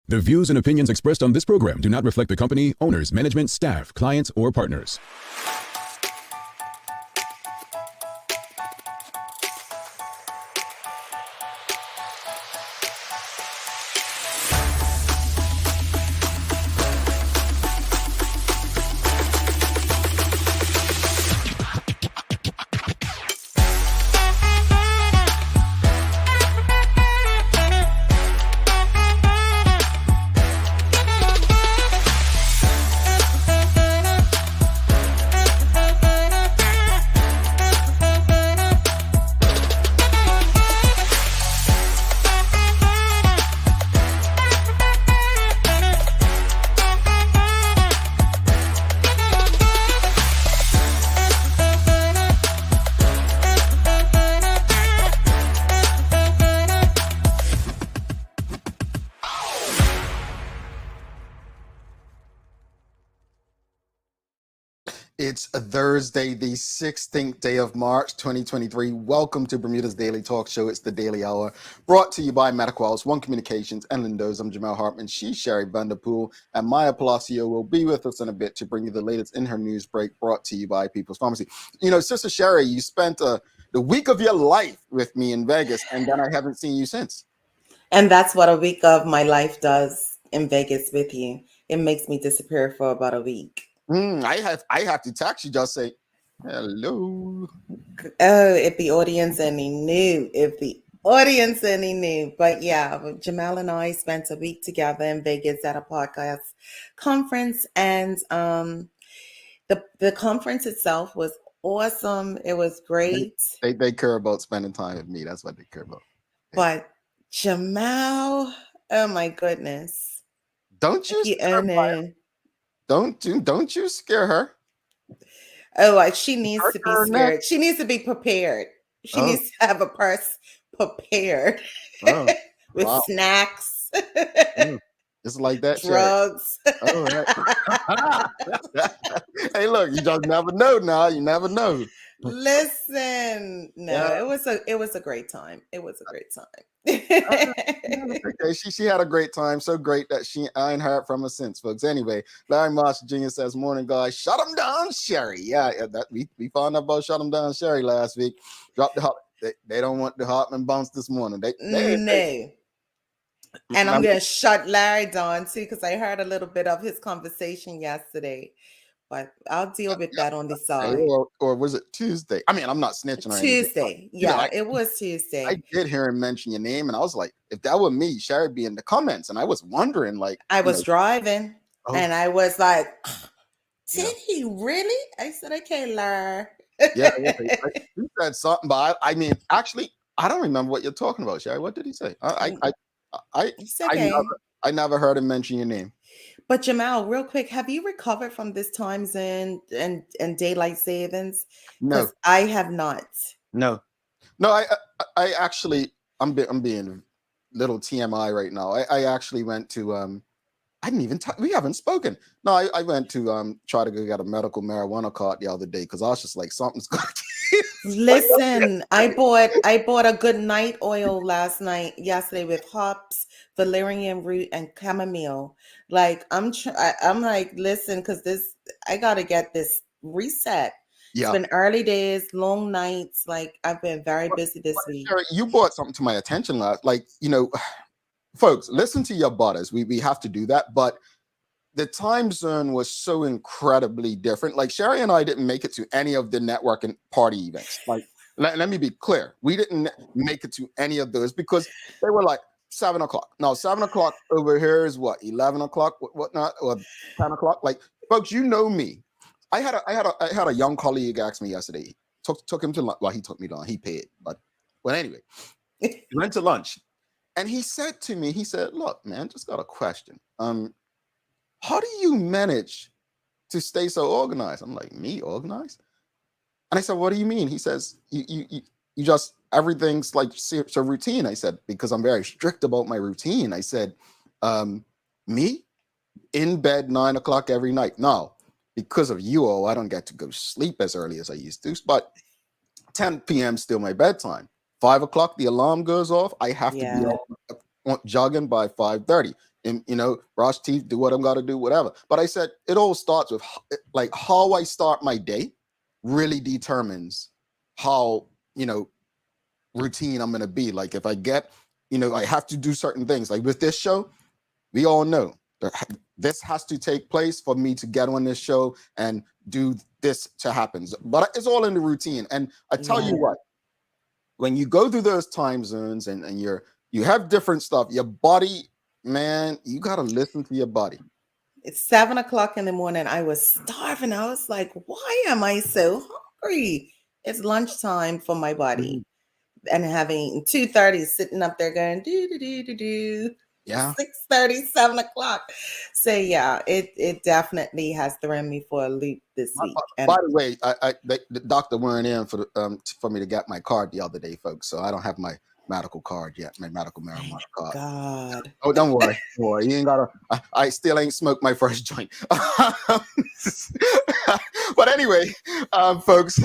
The views and opinions expressed on this program do not reflect the company, owners, management, staff, clients, or partners. It's a Thursday, the 16th day of March, 2023. Welcome to Bermuda's Daily Talk Show. It's the Daily Hour, brought to you by Medical House, One Communications, and Lindo's. I'm Jamal Hartman. She's Sherry Vanderpool, and Maya Palacio will be with us in a bit to bring you the latest in her news break, brought to you by People's Pharmacy. You know, Sister Sherry, you spent the week of your life with me in Vegas, and then I haven't seen you since. And that's what a week of my life does in Vegas with you. It makes me disappear for about a week. I have to text you, just say hello. Oh, if the audience only knew. But yeah, Jamal and I spent a week together in Vegas at a podcast conference, and the conference itself was awesome. It was great. They care about spending time with me. That's what they care about. But Jamal, oh my goodness. Don't you scare her. Oh, she needs to be scared. She needs to be prepared. She needs to have a purse prepared with snacks. It's like that. Drugs. Hey, look, you just never know now. You never know. Listen, no, it was a great time. It was a great time. Okay, she had a great time, so great that I ain't heard from her since, folks. Anyway, Larry Marshall Jr. says, "Morning, guys. Shut them down, Sherry." Yeah, that we found out about shut them down, Sherry last week. Drop the they don't want the Hartman bounce this morning. No. And I'm gonna shut Larry down too, because I heard a little bit of his conversation yesterday. But I'll deal with that on the side. Or was it Tuesday? I mean, I'm not snitching on Tuesday. Yeah, it was Tuesday. I did hear him mention your name, and I was like, if that were me, Sherry would be in the comments. And I was wondering, like, I was driving, and I was like, did he really? I said, okay, Larry. He said something, but I mean, actually, I don't remember what you're talking about, Sherry. What did he say? I never heard him mention your name. But Jamal, real quick, have you recovered from this times and daylight savings? No, I have not. No. I actually, I'm being little TMI right now. I actually went to I didn't even we haven't spoken. No, I went to try to go get a medical marijuana card the other day because I was just like, something's going to listen. I bought a good night oil yesterday with hops, valerian root, and chamomile. Like I'm like, listen, because I gotta get this reset. Yeah. It's been early days, long nights. Like I've been very busy this week. Sherry, you brought something to my attention last, like, you know, folks, listen to your bodies. We have to do that, but the time zone was so incredibly different. Like Sherry and I didn't make it to any of the networking party events. Like, let me be clear. We didn't make it to any of those because they were like 7 o'clock. No, 7 o'clock over here is what, 11 o'clock, whatnot, or 10 o'clock. Like, folks, you know me. I had a young colleague ask me yesterday. Took him to lunch. Well, he took me to lunch. He paid, but anyway, we went to lunch, and he said to me, he said, "Look, man, just got a question. How do you manage to stay so organized?" I'm like, "Me organized?" And I said, "What do you mean?" He says, "You just everything's like so routine." I said, "Because I'm very strict about my routine." I said, "Me in bed 9 o'clock every night. Now, because of you all, I don't get to go sleep as early as I used to, but 10 p.m. still my bedtime. 5 o'clock, the alarm goes off. I have to be jogging by 5:30. and brush teeth, do what I'm got to do, whatever. But I said it all starts with like how I start my day really determines how routine I'm gonna be. Like if I get, I have to do certain things. Like with this show, we all know this has to take place for me to get on this show and do this to happen. But it's all in the routine. And I tell you what, when you go through those time zones and you have different stuff, your body, man, you gotta listen to your body. It's 7 o'clock in the morning. I was starving. I was like, why am I so hungry? It's lunchtime for my body. And having 2:30 sitting up there going do. Yeah. 6:30, 7 o'clock. So yeah, it definitely has thrown me for a loop this week. And by the way, the doctor weren't in for me to get my card the other day, folks. So I don't have my medical card yet, my medical marijuana card. God. Oh, don't worry. You ain't gotta. I still ain't smoked my first joint. But anyway, folks,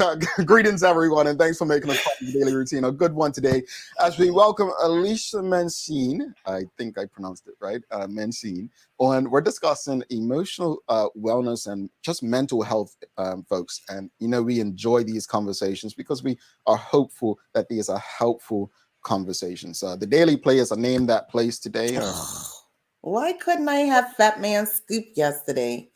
greetings everyone, and thanks for making us part of the daily routine. A good one today, as we welcome Alisha Mecene. I think I pronounced it right, Mecene. And we're discussing emotional wellness and just mental health, folks. And we enjoy these conversations because we are hopeful that these are helpful conversations. The Daily Players are named that place today. Why couldn't I have Fat Man Scoop yesterday?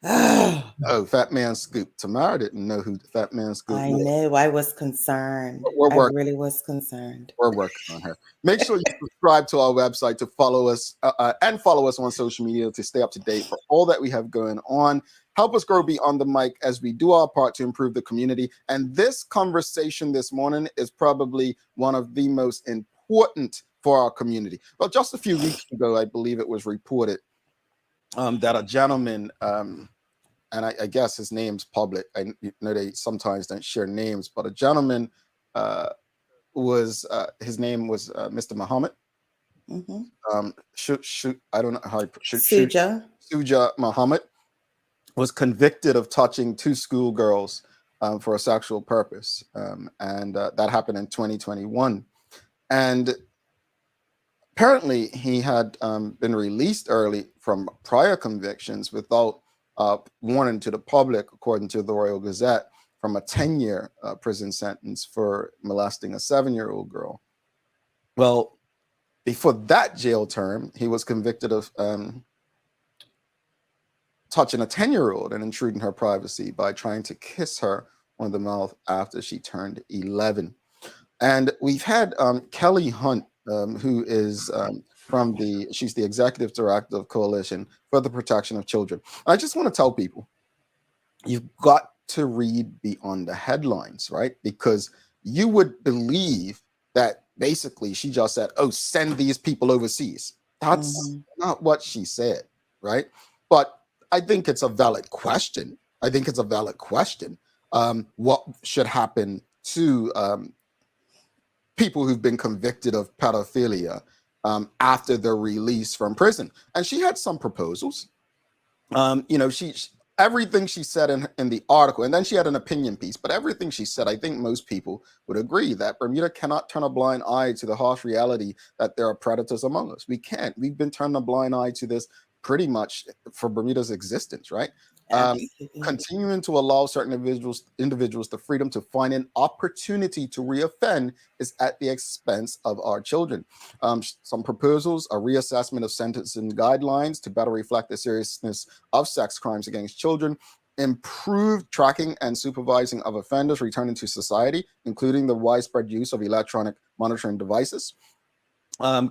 Oh, Fat Man Scoop. Tamara didn't know who Fat Man Scoop was. I know. I was concerned. I really was concerned. We're working on her. Make sure you subscribe to our website to follow us and follow us on social media to stay up to date for all that we have going on. Help us grow beyond the mic as we do our part to improve the community. And this conversation this morning is probably one of the most important for our community. Well, just a few weeks ago, I believe it was reported that a gentleman, and I guess his name's public. I know they sometimes don't share names, but a gentleman was his name was Mr. Muhammad. I don't know how Suja Muhammad was convicted of touching two schoolgirls for a sexual purpose, and that happened in 2021. And apparently, he had been released early from prior convictions without warning to the public, according to the Royal Gazette, from a 10-year prison sentence for molesting a 7-year-old girl. Well, before that jail term, he was convicted of touching a 10-year-old and intruding her privacy by trying to kiss her on the mouth after she turned 11. And we've had Kelly Hunt, who is she's the executive director of Coalition for the Protection of Children. I just want to tell people, you've got to read beyond the headlines, right? Because you would believe that basically she just said, oh, send these people overseas. That's not what she said, right? But I think it's a valid question. What should happen to people who've been convicted of pedophilia after their release from prison? And she had some proposals. Everything she said in the article, and then she had an opinion piece, but everything she said, I think most people would agree that Bermuda cannot turn a blind eye to the harsh reality that there are predators among us. We can't. We've been turning a blind eye to this pretty much for Bermuda's existence, right? Continuing to allow certain individuals the freedom to find an opportunity to reoffend is at the expense of our children. Some proposals: a reassessment of sentencing guidelines to better reflect the seriousness of sex crimes against children, improved tracking and supervising of offenders returning to society, including the widespread use of electronic monitoring devices.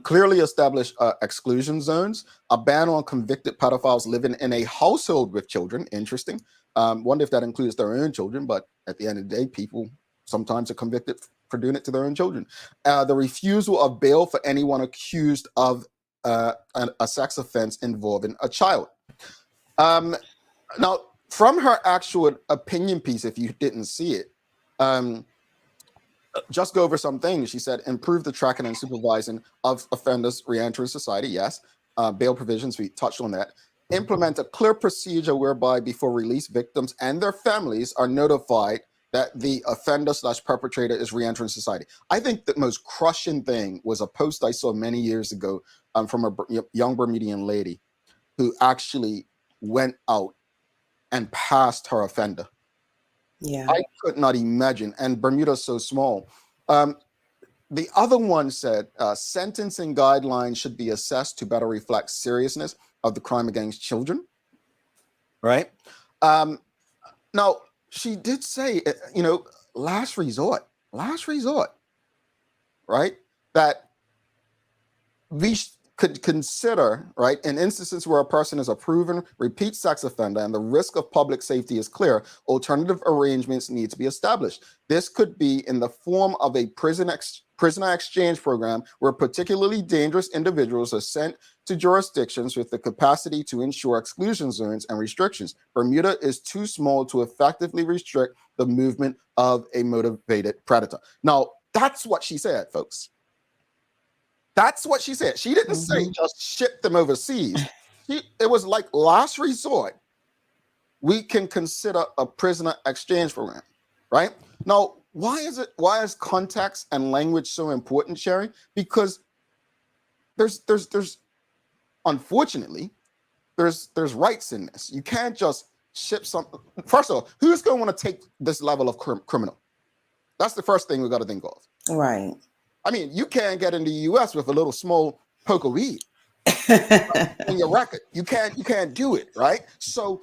Clearly established exclusion zones, a ban on convicted pedophiles living in a household with children. Interesting. Wonder if that includes their own children, but at the end of the day, people sometimes are convicted for doing it to their own children. The refusal of bail for anyone accused of a sex offense involving a child. Now, from her actual opinion piece, if you didn't see it, just go over some things. She said, improve the tracking and supervising of offenders re-entering society. Yes. Bail provisions, we touched on that. Implement a clear procedure whereby before release, victims and their families are notified that the offender/perpetrator is re-entering society. I think the most crushing thing was a post I saw many years ago from a young Bermudian lady who actually went out and passed her offender. Yeah. I could not imagine. And Bermuda's so small. The other one said sentencing guidelines should be assessed to better reflect seriousness of the crime against children. Right. Now, she did say, last resort, right? That we could consider, right, in instances where a person is a proven repeat sex offender and the risk of public safety is clear, alternative arrangements need to be established. This could be in the form of a prisoner exchange program where particularly dangerous individuals are sent to jurisdictions with the capacity to ensure exclusion zones and restrictions. Bermuda is too small to effectively restrict the movement of a motivated predator. Now, that's what she said, folks. That's what she said. She didn't say just ship them overseas. It was like last resort. We can consider a prisoner exchange program, right? Now, why is context and language so important, Sherry? Because there's unfortunately there's rights in this. You can't just ship something. First of all, who's going to want to take this level of criminal? That's the first thing we got to think of. Right. I mean, you can't get in the U.S. with a little small poke of weed in your record. You can't do it, right? So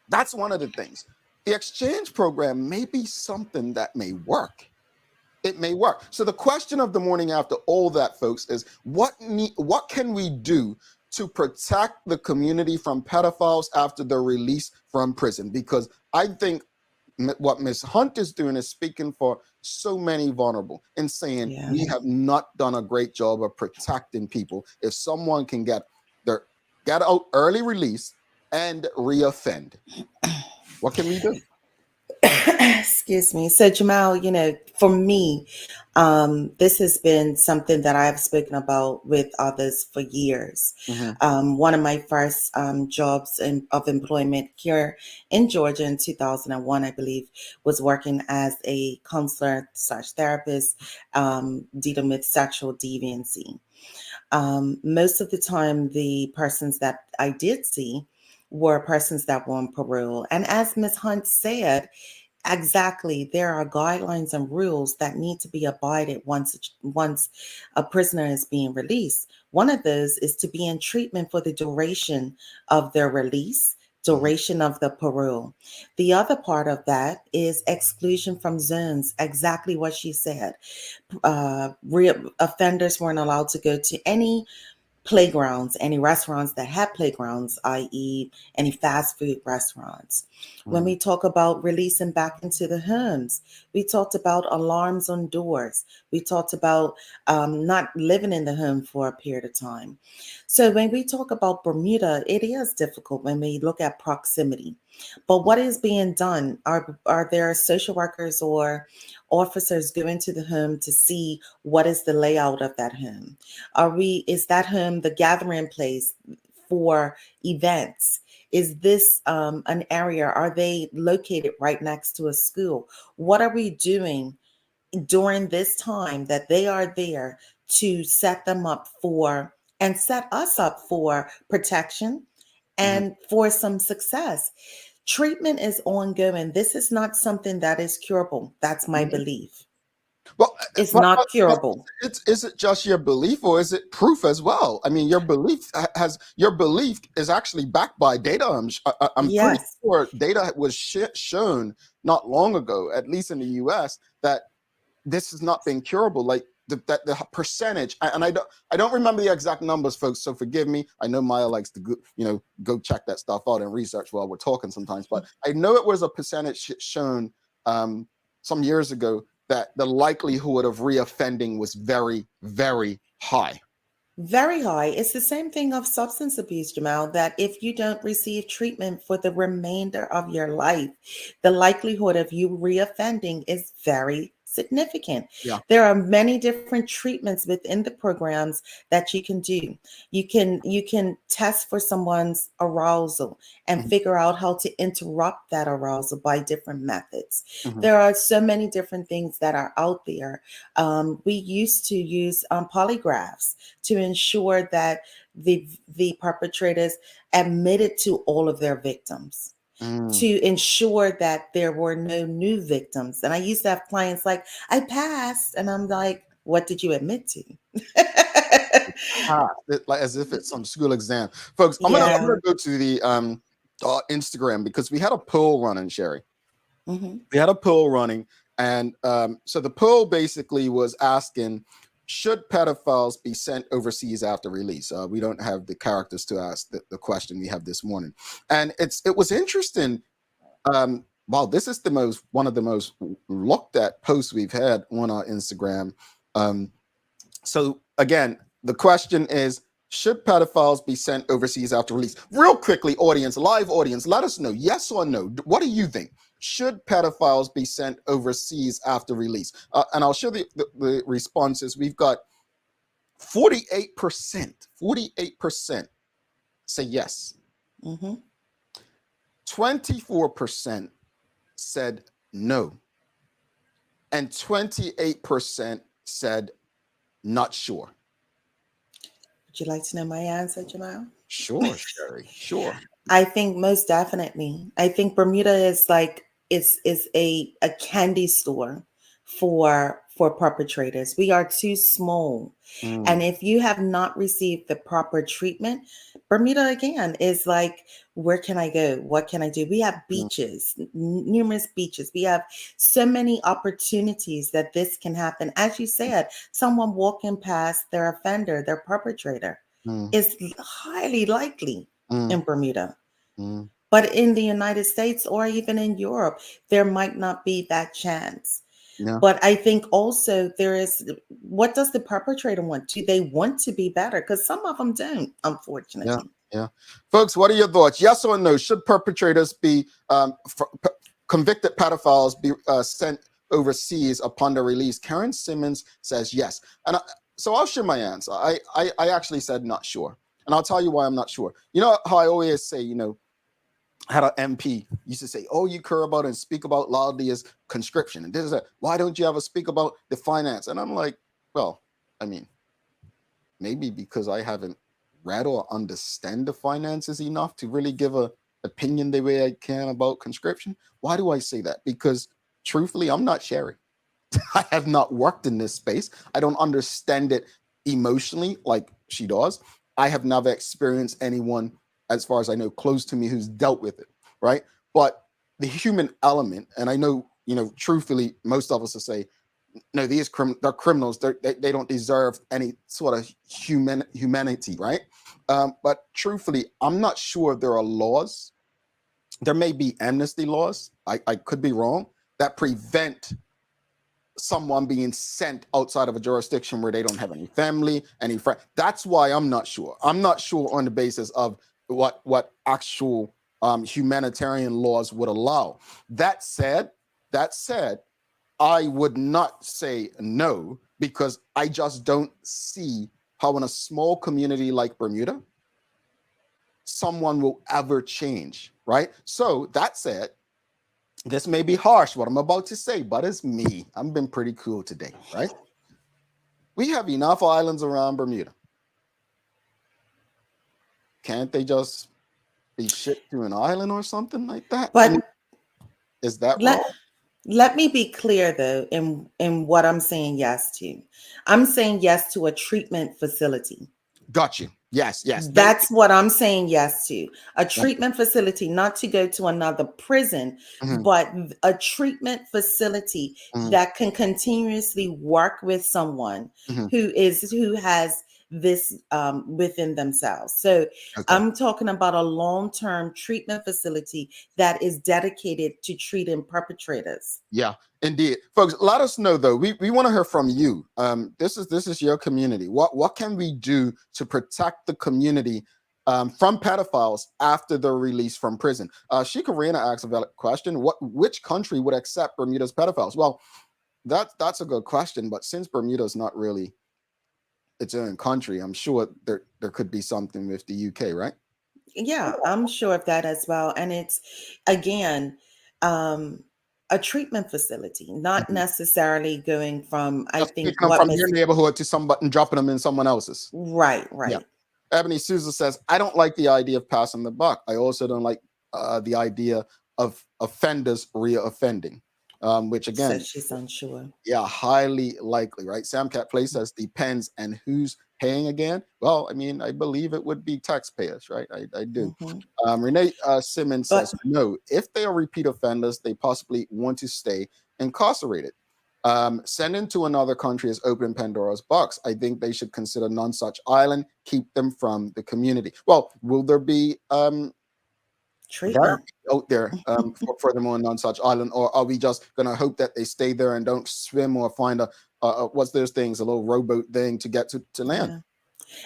that's one of the things. The exchange program may be something that may work. It may work. So the question of the morning after all that, folks, is what can we do to protect the community from pedophiles after they're released from prison? Because I think what Ms. Hunt is doing is speaking for so many vulnerable and saying we have not done a great job of protecting people. If someone can get out early release and reoffend, what can we do? Excuse me. So Jamal, for me, this has been something that I've spoken about with others for years. One of my first jobs of employment here in Georgia in 2001, I believe, was working as a counselor/therapist dealing with sexual deviancy. Most of the time, the persons that I did see were persons that were on parole. And as Ms. Hunt said, exactly, there are guidelines and rules that need to be abided once a prisoner is being released. One of those is to be in treatment for the duration of their release, duration of the parole. The other part of that is exclusion from zones, exactly what she said. Offenders weren't allowed to go to any playgrounds, any restaurants that had playgrounds, i.e. any fast food restaurants. When we talk about releasing back into the homes, we talked about alarms on doors. We talked about not living in the home for a period of time. So when we talk about Bermuda, it is difficult when we look at proximity. But what is being done? Are there social workers or officers going to the home to see what is the layout of that home? Is that home the gathering place for events? Is this an area? Are they located right next to a school? What are we doing during this time that they are there to set them up for and set us up for protection and for some success? Treatment is ongoing. This is not something that is curable. That's my belief. Well, it's not curable. Is it just your belief, or is it proof as well? I mean, your belief is actually backed by data. I'm pretty sure data was shown not long ago, at least in the U.S., that this has not been curable. Like the percentage, and I don't remember the exact numbers, folks. So forgive me. I know Maya likes to go check that stuff out and research while we're talking sometimes, but I know it was a percentage shown some years ago that the likelihood of reoffending was very, very high. Very high. It's the same thing of substance abuse, Jamal, that if you don't receive treatment for the remainder of your life, the likelihood of you reoffending is very significant. Yeah. There are many different treatments within the programs that you can do. You can test for someone's arousal and Mhm. figure out how to interrupt that arousal by different methods. Mhm. There are so many different things that are out there. We used to use polygraphs to ensure that the perpetrators admitted to all of their victims, Mm. to ensure that there were no new victims. And I used to have clients like, I passed, and I'm like, what did you admit to? Like as if it's some school exam, folks. I'm Yeah. gonna go to the Instagram because we had a poll running, Sherry. Hmm. We had a poll running, and so the poll basically was asking, should pedophiles be sent overseas after release? We don't have the characters to ask the question we have this morning, and it was interesting. Wow, this is one of the most looked at posts we've had on our Instagram. Um, so again, the question is, should pedophiles be sent overseas after release? Real quickly, live audience, let us know, yes or no. What do you think? Should pedophiles be sent overseas after release? And I'll show the responses. We've got 48% say yes. Hmm. 24% said no. And 28% said not sure. Would you like to know my answer, Jamal? Sure, Sherry. Sure. I think most definitely. I think Bermuda is like is a candy store for perpetrators. We are too small. Mm, And if you have not received the proper treatment, Bermuda again is like, where can I go? What can I do? We have mm, beaches, numerous beaches. We have so many opportunities that this can happen. As you said, someone walking past their offender, their perpetrator, mm, is highly likely mm, in Bermuda. mm. But in the United States or even in Europe, there might not be that chance. Yeah, But I think also there is, what does the perpetrator want? Do they want to be better? Because some of them don't, yeah, unfortunately. yeah. Folks, what are your thoughts? Yes or no? Should perpetrators be convicted pedophiles be sent overseas upon their release? Karen Simmons says yes, and so I'll share my answer. I actually said not sure, and I'll tell you why I'm not sure. You know how I always say, I had an MP used to say, "Oh, you care about and speak about loudly is conscription." And this is that. Why don't you ever speak about the finance? And I'm like, well, I mean, maybe because I haven't read or understand the finances enough to really give a opinion the way I can about conscription. Why do I say that? Because truthfully, I'm not Sherry. I have not worked in this space. I don't understand it emotionally like she does. I have never experienced anyone, as far as I know, close to me who's dealt with it, right? But the human element, and I know, truthfully, most of us will say, no, they're criminals. They don't deserve any sort of humanity, right? But truthfully, I'm not sure there are laws. There may be amnesty laws. I could be wrong, that prevent someone being sent outside of a jurisdiction where they don't have any family, any friend. That's why I'm not sure. I'm not sure on the basis of what actual humanitarian laws would allow. That said, I would not say no because I just don't see how in a small community like Bermuda, someone will ever change, right? So that said, this may be harsh what I'm about to say, but it's me. I've been pretty cool today, right? We have enough islands around Bermuda. Can't they just be shipped to an island or something like that? I mean, But is that let wrong? let me be clear though in what I'm saying yes to. I'm saying yes to a treatment facility. Got you. Yes, yes. Thank That's what I'm saying yes to. A you. treatment facility, not to go to another prison, Mhm, but a treatment facility mhm, that can continuously work with someone mhm. who has this within themselves. So Okay. I'm talking about a long-term treatment facility that is dedicated to treating perpetrators. Yeah, indeed. Folks, let us know though. We want to hear from you. This is your community. What can we do to protect the community from pedophiles after they're released from prison? She Karina asks a valid question. Which country would accept Bermuda's pedophiles? Well, that's a good question. But since Bermuda is not really its own country, I'm sure there could be something with the UK, right? Yeah, I'm sure of that as well. And it's, again, um, a treatment facility, not Mhm. necessarily going from, I Just think, picking them what from your Miss, neighborhood to somebody and dropping them in someone else's. right, Yeah. right. Ebony Souza says, I don't like the idea of passing the buck. I also don't like the idea of offenders re-offending, which So again, she's unsure. yeah, highly likely, right? Sam Cat Play says depends, and who's paying again? Well, I mean, I believe it would be taxpayers, right? I do. Hmm. Renee Simmons But says no. If they are repeat offenders, they possibly want to stay incarcerated. Sending to another country is open Pandora's box. I think they should consider none such island, keep them from the community. Well, will there be treatment. therapy out there for them on such island, or are we just gonna hope that they stay there and don't swim or find a what's those things, a little rowboat thing to get to land? Yeah.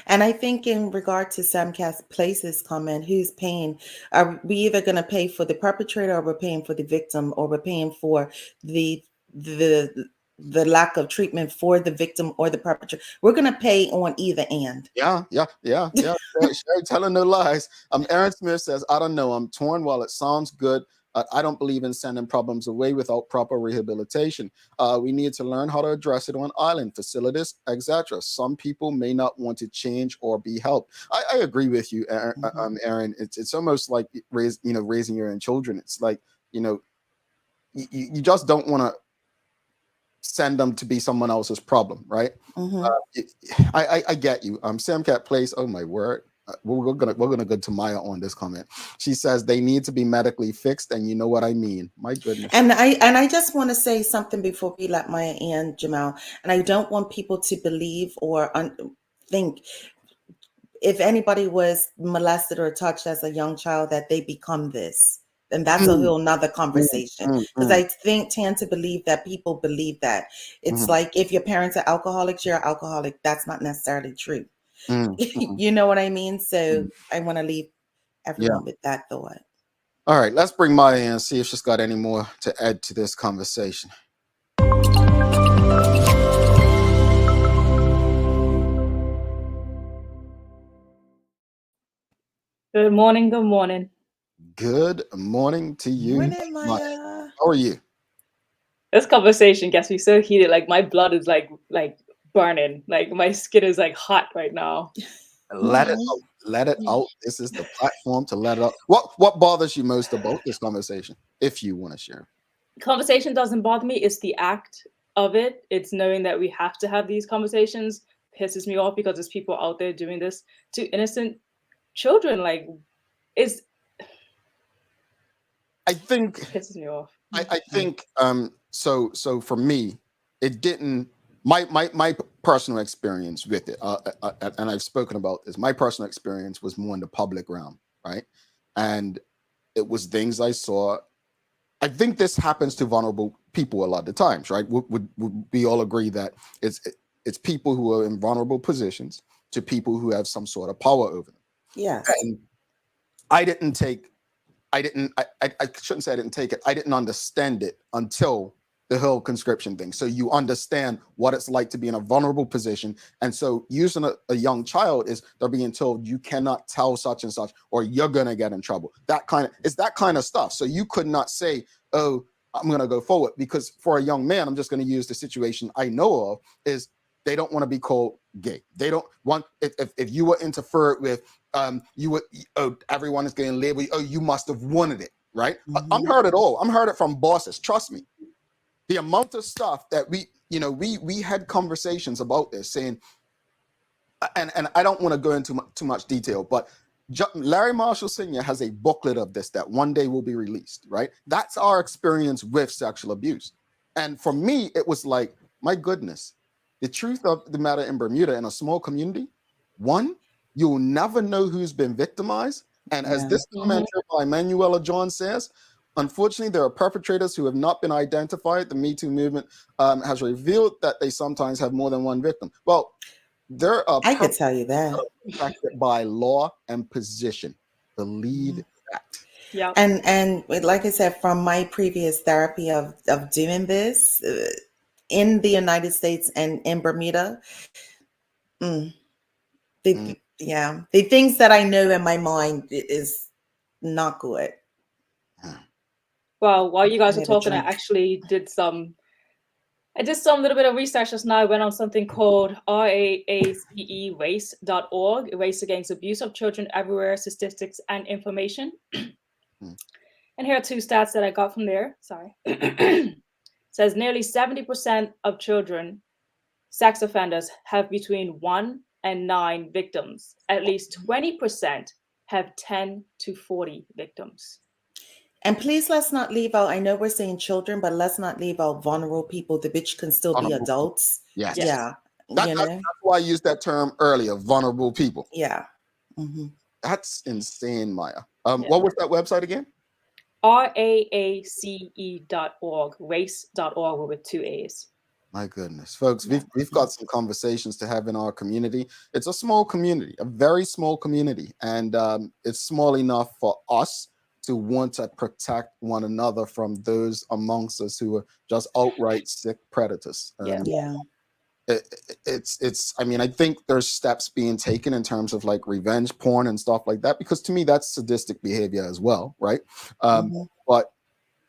And I think in regard to Samcast Places comment, who's paying? Are we either going to pay for the perpetrator, or we're paying for the victim, or we're paying for the the the lack of treatment for the victim or the perpetrator? We're going to pay on either end. Yeah. Sherry telling no lies. Aaron Smith says, I don't know. I'm torn. While it sounds good, I don't believe in sending problems away without proper rehabilitation. We need to learn how to address it on island facilities, etc. Some people may not want to change or be helped. I agree with you, Aaron. Mhm. Aaron. It's almost like raising your own children. It's like, you just don't want to send them to be someone else's problem, right? Mhm. I get you. Sam Cat Place. Oh my word. We're gonna go to Maya on this comment. She says they need to be medically fixed, and you know what I mean. My goodness. And I just want to say something before we let Maya and Jamal. And I don't want people to believe or think, if anybody was molested or touched as a young child, that they become this. And that's a Mm, whole nother mm, conversation. mm, Because mm, I tend to believe that people believe that. It's mhm, like, if your parents are alcoholics, you're alcoholic. That's not necessarily true. mm. You know what I mean? So Mm. I want to leave Yeah. everyone with that thought. All right. Let's bring Maya in and see if she's got any more to add to this conversation. Good morning. Good morning. Good morning to you, Morning, Maya. Maya. How are you? This conversation gets me so heated. Like my blood is like burning. Like my skin is like hot right now. Let it out. Let it out. This is the platform to let it out. What bothers you most about this conversation, if you want to share? Conversation doesn't bother me. It's the act of it. It's knowing that we have to have these conversations pisses me off, because there's people out there doing this to innocent children. Like it's I think pisses me off. I think so for me, it didn't my personal experience with it, and I've spoken about this. My personal experience was more in the public realm, right? And it was things I saw. I think this happens to vulnerable people a lot of times, right? Would we all agree that it's people who are in vulnerable positions to people who have some sort of power over them? Yes. And I didn't take I shouldn't say I didn't take it. I didn't understand it until the whole conscription thing. So you understand what it's like to be in a vulnerable position. And so using a young child is they're being told you cannot tell such and such, or you're gonna get in trouble. It's that kind of stuff. So you could not say, oh, I'm gonna go forward, because for a young man, I'm just gonna use the situation I know of, is they don't want to be called gay. They don't want, if you were interfered with, you would, oh, everyone is getting labeled, oh, you must have wanted it, right? I'm heard it all. I'm heard it from bosses. Trust me. The amount of stuff that we had conversations about this, saying, and I don't want to go into too much detail, but Larry Marshall Sr. has a booklet of this that one day will be released, right? That's our experience with sexual abuse. And for me, it was like, my goodness, the truth of the matter in Bermuda, in a small community, one, you'll never know who's been victimized. And as Yeah. this commentary by Manuela John says, unfortunately, there are perpetrators who have not been identified. The Me Too movement has revealed that they sometimes have more than one victim. Well, there are I could tell you that. protected by law and position. Believe that. Yeah. And like I said, from my previous therapy of doing this, in the United States and in Bermuda. The things that I know in my mind is not good. Well, while you guys I were need a talking, I drink. actually did some little bit of research just now. I went on something called RAACE race.org, Race Against Abuse of Children Everywhere, Statistics and Information. And here are two stats that I got from there. Sorry. It says nearly 70% of children, sex offenders, have between 1 and 9 victims. At least 20% have 10 to 40 victims. And please, let's not leave out, I know we're saying children, but let's not leave out vulnerable people, which can still be adults. Yes. Yeah. That's why I used that term earlier, vulnerable people. Yeah. That's insane, Maya. What was that website again? RAACE.org, race.org with 2 A's. My goodness, folks, we've got some conversations to have in our community. It's a small community, a very small community, and it's small enough for us to want to protect one another from those amongst us who are just outright sick predators. It's I mean, I think there's steps being taken in terms of like revenge porn and stuff like that, because to me that's sadistic behavior as well, right? But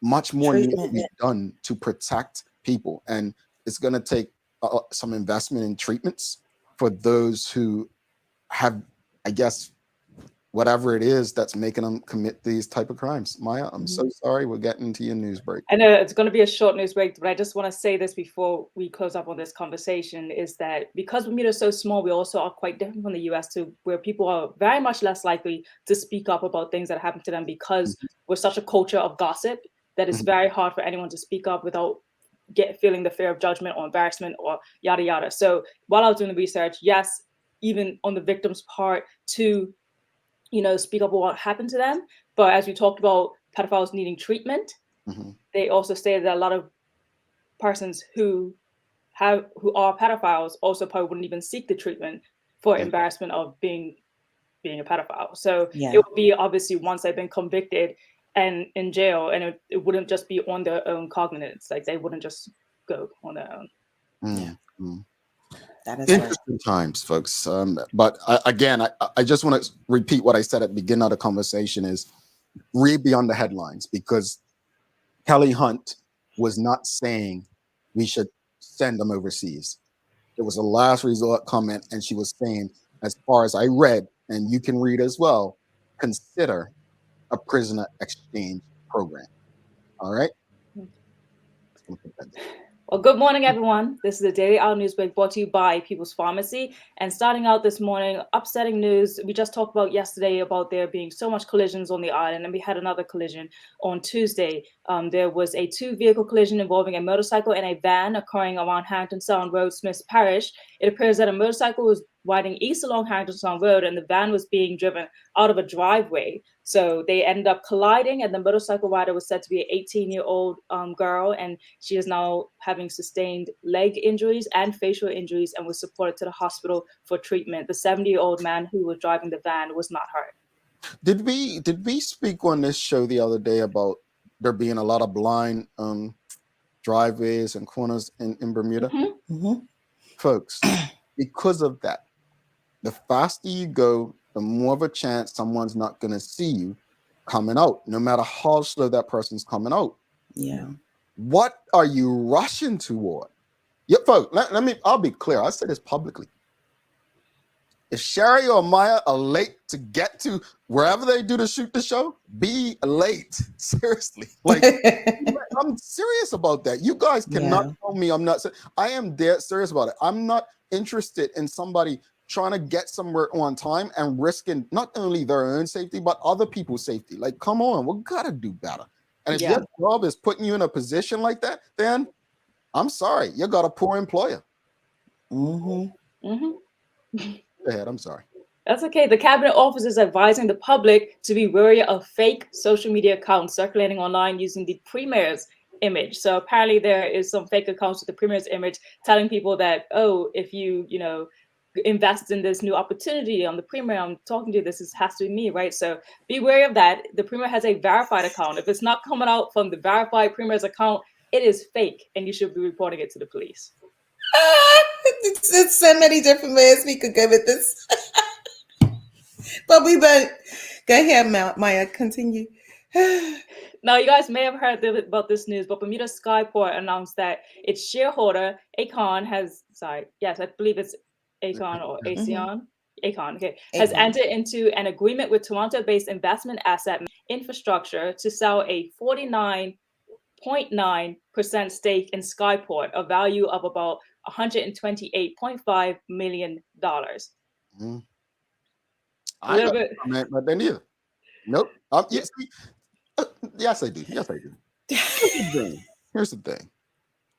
much more needs to be done to protect people, and it's going to take some investment in treatments for those who have, I guess, whatever it is that's making them commit these type of crimes. Maya, I'm so sorry we're getting into your news break. I know it's going to be a short news break, but I just want to say this before we close up on this conversation, is that because Bermuda is so small, we also are quite different from the US, to where people are very much less likely to speak up about things that happen to them, because we're such a culture of gossip that it's very hard for anyone to speak up without feeling the fear of judgment or embarrassment or yada yada. So while I was doing the research, yes, even on the victim's part, to speak up about what happened to them. But as we talked about pedophiles needing treatment, they also stated that a lot of persons who are pedophiles also probably wouldn't even seek the treatment for embarrassment of being a pedophile. So it would be obviously once they've been convicted and in jail, and it wouldn't just be on their own cognizance. Like they wouldn't just go on their own. That is interesting times, folks. But I just want to repeat what I said at the beginning of the conversation: is read beyond the headlines, because Kelly Hunt was not saying we should send them overseas. It was a last resort comment, and she was saying, as far as I read, and you can read as well, consider a prisoner exchange program. All right. Well, good morning, everyone. This is the Daily Hour News Break brought to you by People's Pharmacy. And starting out this morning, upsetting news. We just talked about yesterday about there being so much collisions on the island, and we had another collision on Tuesday. There was a 2-vehicle collision involving a motorcycle and a van occurring around Harrington Sound Road, Smiths Parish. It appears that a motorcycle was riding east along Harrington Sound Road, and the van was being driven out of a driveway. So they ended up colliding, and the motorcycle rider was said to be an 18-year-old girl, and she is now having sustained leg injuries and facial injuries and was supported to the hospital for treatment. The 70-year-old man who was driving the van was not hurt. Did we speak on this show the other day about there being a lot of blind driveways and corners in Bermuda? Folks, because of that, the faster you go, the more of a chance someone's not going to see you coming out, no matter how slow that person's coming out. What are you rushing toward? Folks, I'll be clear. I said this publicly. If Sherry or Maya are late to get to wherever they do to shoot the show, be late. Seriously. Like, I'm serious about that. You guys cannot tell me I'm not. I am dead serious about it. I'm not interested in somebody trying to get somewhere on time and risking not only their own safety, but other people's safety. Like, come on, we gotta do better. And if your job is putting you in a position like that, then I'm sorry, you got a poor employer. Go ahead, I'm sorry. That's okay. The Cabinet Office is advising the public to be wary of fake social media accounts circulating online using the Premier's image. So apparently there is some fake accounts with the Premier's image telling people that, oh, if you invest in this new opportunity on the Premier, I'm talking to you, has to be me, right? So be wary of that. The Premier has a verified account. If it's not coming out from the verified Premier's account, it is fake, and you should be reporting it to the police. It's so many different ways we could go with this. But we better go ahead, Maya. Continue. Now, you guys may have heard about this news, but Bermuda Skyport announced that its shareholder, Aecon, I believe it's Aecon or Aecon. Aecon, okay, has entered into an agreement with Toronto-based investment asset infrastructure to sell a 49.9% stake in Skyport, a value of about $128.5 million. Mm-hmm. A little bit. But then either. Nope. Yes, I do. Yes, I do. Here's the thing.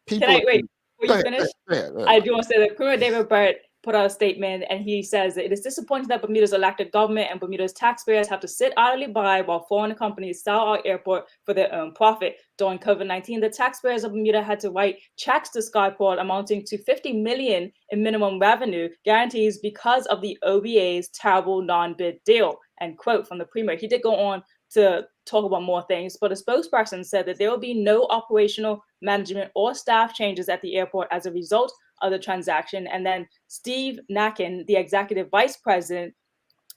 People. Can I wait? Before you ahead, finish, go ahead. I do want to say that Premier David Burt put out a statement, and he says that it is disappointing that Bermuda's elected government and Bermuda's taxpayers have to sit idly by while foreign companies sell our airport for their own profit. During COVID-19, the taxpayers of Bermuda had to write checks to Skyport amounting to $50 million in minimum revenue guarantees because of the OBA's terrible non-bid deal. End quote from the Premier. He did go on to talk about more things, but a spokesperson said that there will be no operational, management, or staff changes at the airport as a result of the transaction. And then Steve Nacken, the executive vice president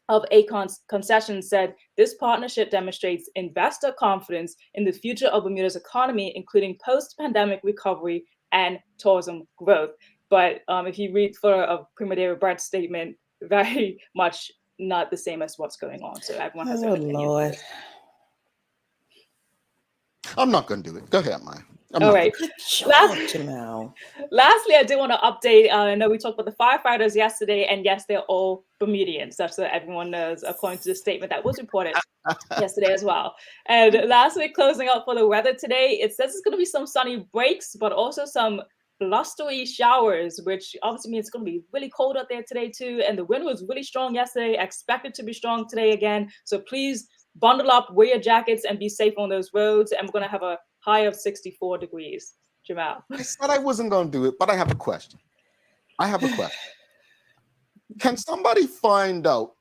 of Aecon's concessions, said this partnership demonstrates investor confidence in the future of Bermuda's economy, including post-pandemic recovery and tourism growth. But if you read for a Premier David Burt's statement, very much not the same as what's going on. So everyone has an opinion. Lord. I'm not going to do it. Go ahead, Maya. All right. Lastly, I do want to update. I know we talked about the firefighters yesterday, and yes, they're all Bermudians. That's what everyone knows, according to the statement that was reported yesterday as well. And lastly, closing up for the weather today, it says it's going to be some sunny breaks, but also some blustery showers, which obviously means it's going to be really cold out there today too. And the wind was really strong yesterday, expected to be strong today again. So please bundle up, wear your jackets, and be safe on those roads. And we're going to have a high of 64 degrees. Jamal. I said I wasn't going to do it, but I have a question. Can somebody find out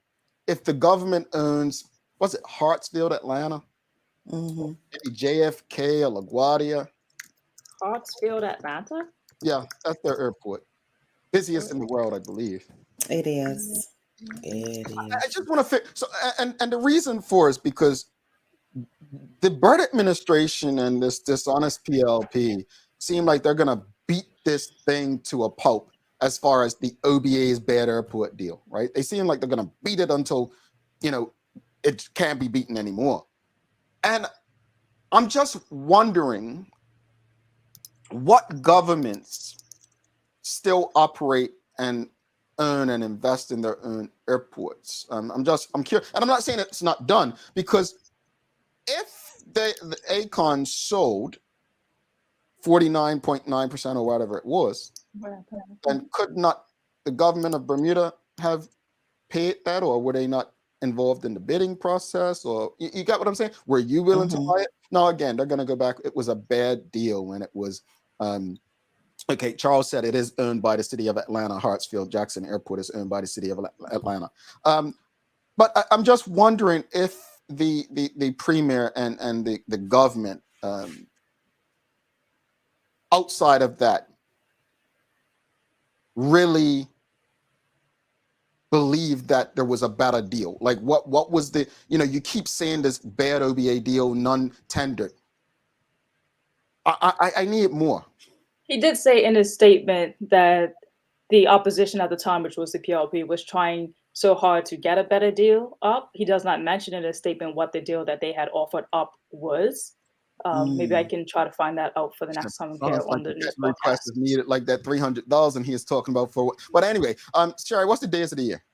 if the government owns, was it Hartsfield, Atlanta? Mm-hmm. Maybe JFK or LaGuardia? Hartsfield, Atlanta? Yeah, that's their airport. Busiest in the world, I believe. It is. I just want to fit. So, and the reason for is because the Burt administration and this dishonest PLP seem like they're going to beat this thing to a pulp as far as the OBA's bad airport deal, right? They seem like they're going to beat it until, it can't be beaten anymore. And I'm just wondering what governments still operate and own and invest in their own airports. I'm curious, and I'm not saying it's not done, because if the Aecon sold 49.9% or whatever it was, then could not the government of Bermuda have paid that, or were they not involved in the bidding process? Or you got what I'm saying? Were you willing to buy it? No, again, they're going to go back. It was a bad deal when it was. Okay, Charles said it is owned by the city of Atlanta. Hartsfield Jackson Airport is owned by the city of Atlanta. But I'm just wondering if the premier and the government outside of that really believed that there was a better deal. Like what was the, you keep saying this bad OBA deal, none tendered. I need more. He did say in his statement that the opposition at the time, which was the PLP, was trying so hard to get a better deal up. He does not mention in his statement what the deal that they had offered up was. Maybe I can try to find that out for the next time we get on the news request is needed, like that $300,000 he is talking about for. But anyway, Sherry, what's the days of the year?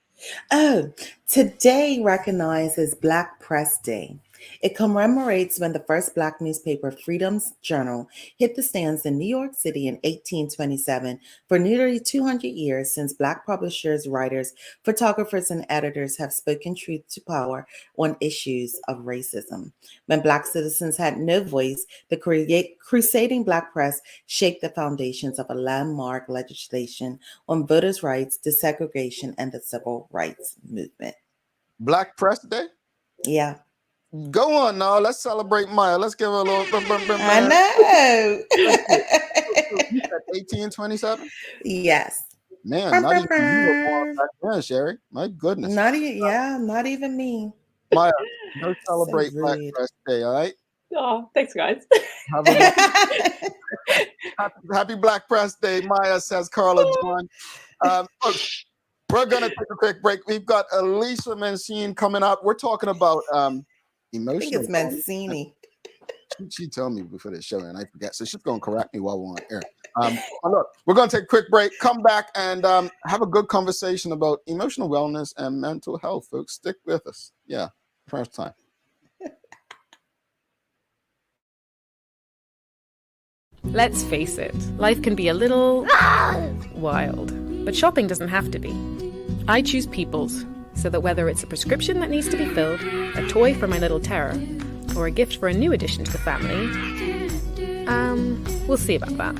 Oh, today recognizes Black Press Day. It commemorates when the first Black newspaper, Freedom's Journal, hit the stands in New York City in 1827. For nearly 200 years since, Black publishers, writers, photographers, and editors have spoken truth to power on issues of racism. When Black citizens had no voice, the crusading Black press shaped the foundations of a landmark legislation on voters' rights, desegregation, and the civil rights movement. Black Press Day? Yeah. Go on now. Let's celebrate Maya. Let's give her a little. I know. You said 18, 27? Yes. Man, not even you were born back then, Sherry. My goodness. Not even me. Maya, go So celebrate Black rude. Press Day, all right? Oh, thanks, guys. Have a happy Black Press Day, Maya, says Carla John. Folks, we're going to take a quick break. We've got Alisha Mecene coming up. We're talking about I think emotional. it's Mancini. She told me before the show, and I forget. So she's going to correct me while we're on air. Look, we're going to take a quick break, come back, and have a good conversation about emotional wellness and mental health, folks. Stick with us. Yeah, first time. Let's face it, life can be a little wild, but shopping doesn't have to be. I choose People's, so that whether it's a prescription that needs to be filled, a toy for my little terror, or a gift for a new addition to the family, we'll see about that.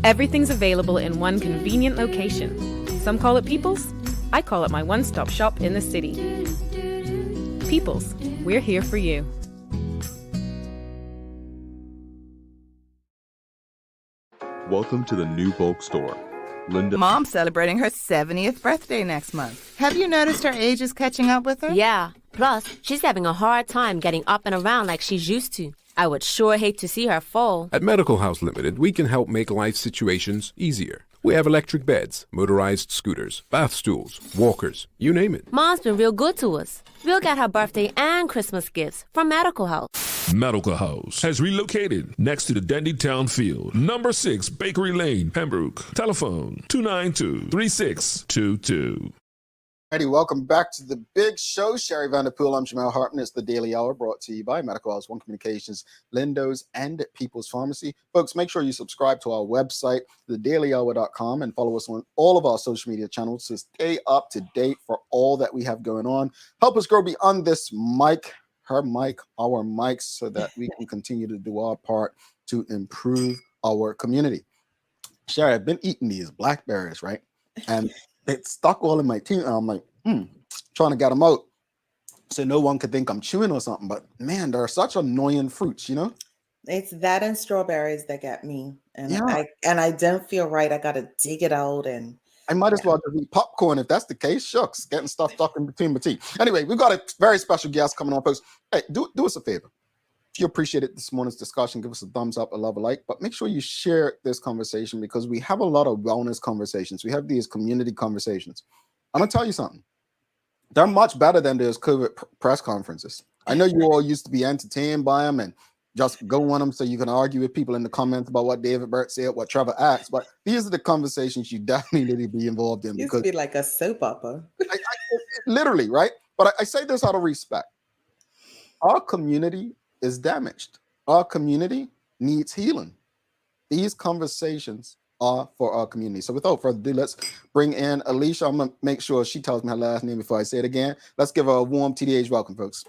Everything's available in one convenient location. Some call it People's, I call it my one-stop shop in the city. People's, we're here for you. Welcome to the new bulk store. Linda. Mom's celebrating her 70th birthday next month. Have you noticed her age is catching up with her? Yeah. Plus, she's having a hard time getting up and around like she's used to. I would sure hate to see her fall. At Medical House Limited, we can help make life situations easier. We have electric beds, motorized scooters, bath stools, walkers, you name it. Mom's been real good to us. We'll get her birthday and Christmas gifts from Medical House. Medical House has relocated next to the Dandytown Field, number 6 Bakery Lane, Pembroke. Telephone 292-3622. Alrighty, welcome back to the big show. Sherry Vanderpool, I'm Jamel Hartman. It's the Daily Hour brought to you by Medical House One Communications, Lindo's, and People's Pharmacy. Folks, make sure you subscribe to our website, thedailyhour.com, and follow us on all of our social media channels to stay up to date for all that we have going on. Help us grow beyond this mic, her mic, our mics, so that we can continue to do our part to improve our community. Sherry, I've been eating these blackberries, right? And it's stuck all in my teeth. And I'm like, trying to get them out so no one could think I'm chewing or something. But man, they're such annoying fruits, you know? It's that and strawberries that got me. And Yeah. I don't feel right. I gotta dig it out, and I might as well just eat popcorn if that's the case. Shucks, getting stuff stuck in between my teeth. Anyway, we've got a very special guest coming on, folks. Hey, do us a favor. If you appreciated this morning's discussion, give us a thumbs up, a love, a like, but make sure you share this conversation because we have a lot of wellness conversations. We have these community conversations. I'm going to tell you something. They're much better than those COVID press conferences. I know you all used to be entertained by them and just go on them so you can argue with people in the comments about what David Burt said, what Trevor asked, but these are the conversations you definitely need to be involved in. it used to be like a soap opera. Literally, right? But I say this out of respect. Our community is damaged. Our community needs healing. These conversations are for our community. So without further ado, let's bring in Alisha. I'm going to make sure she tells me her last name before I say it again. Let's give her a warm TDH welcome, folks.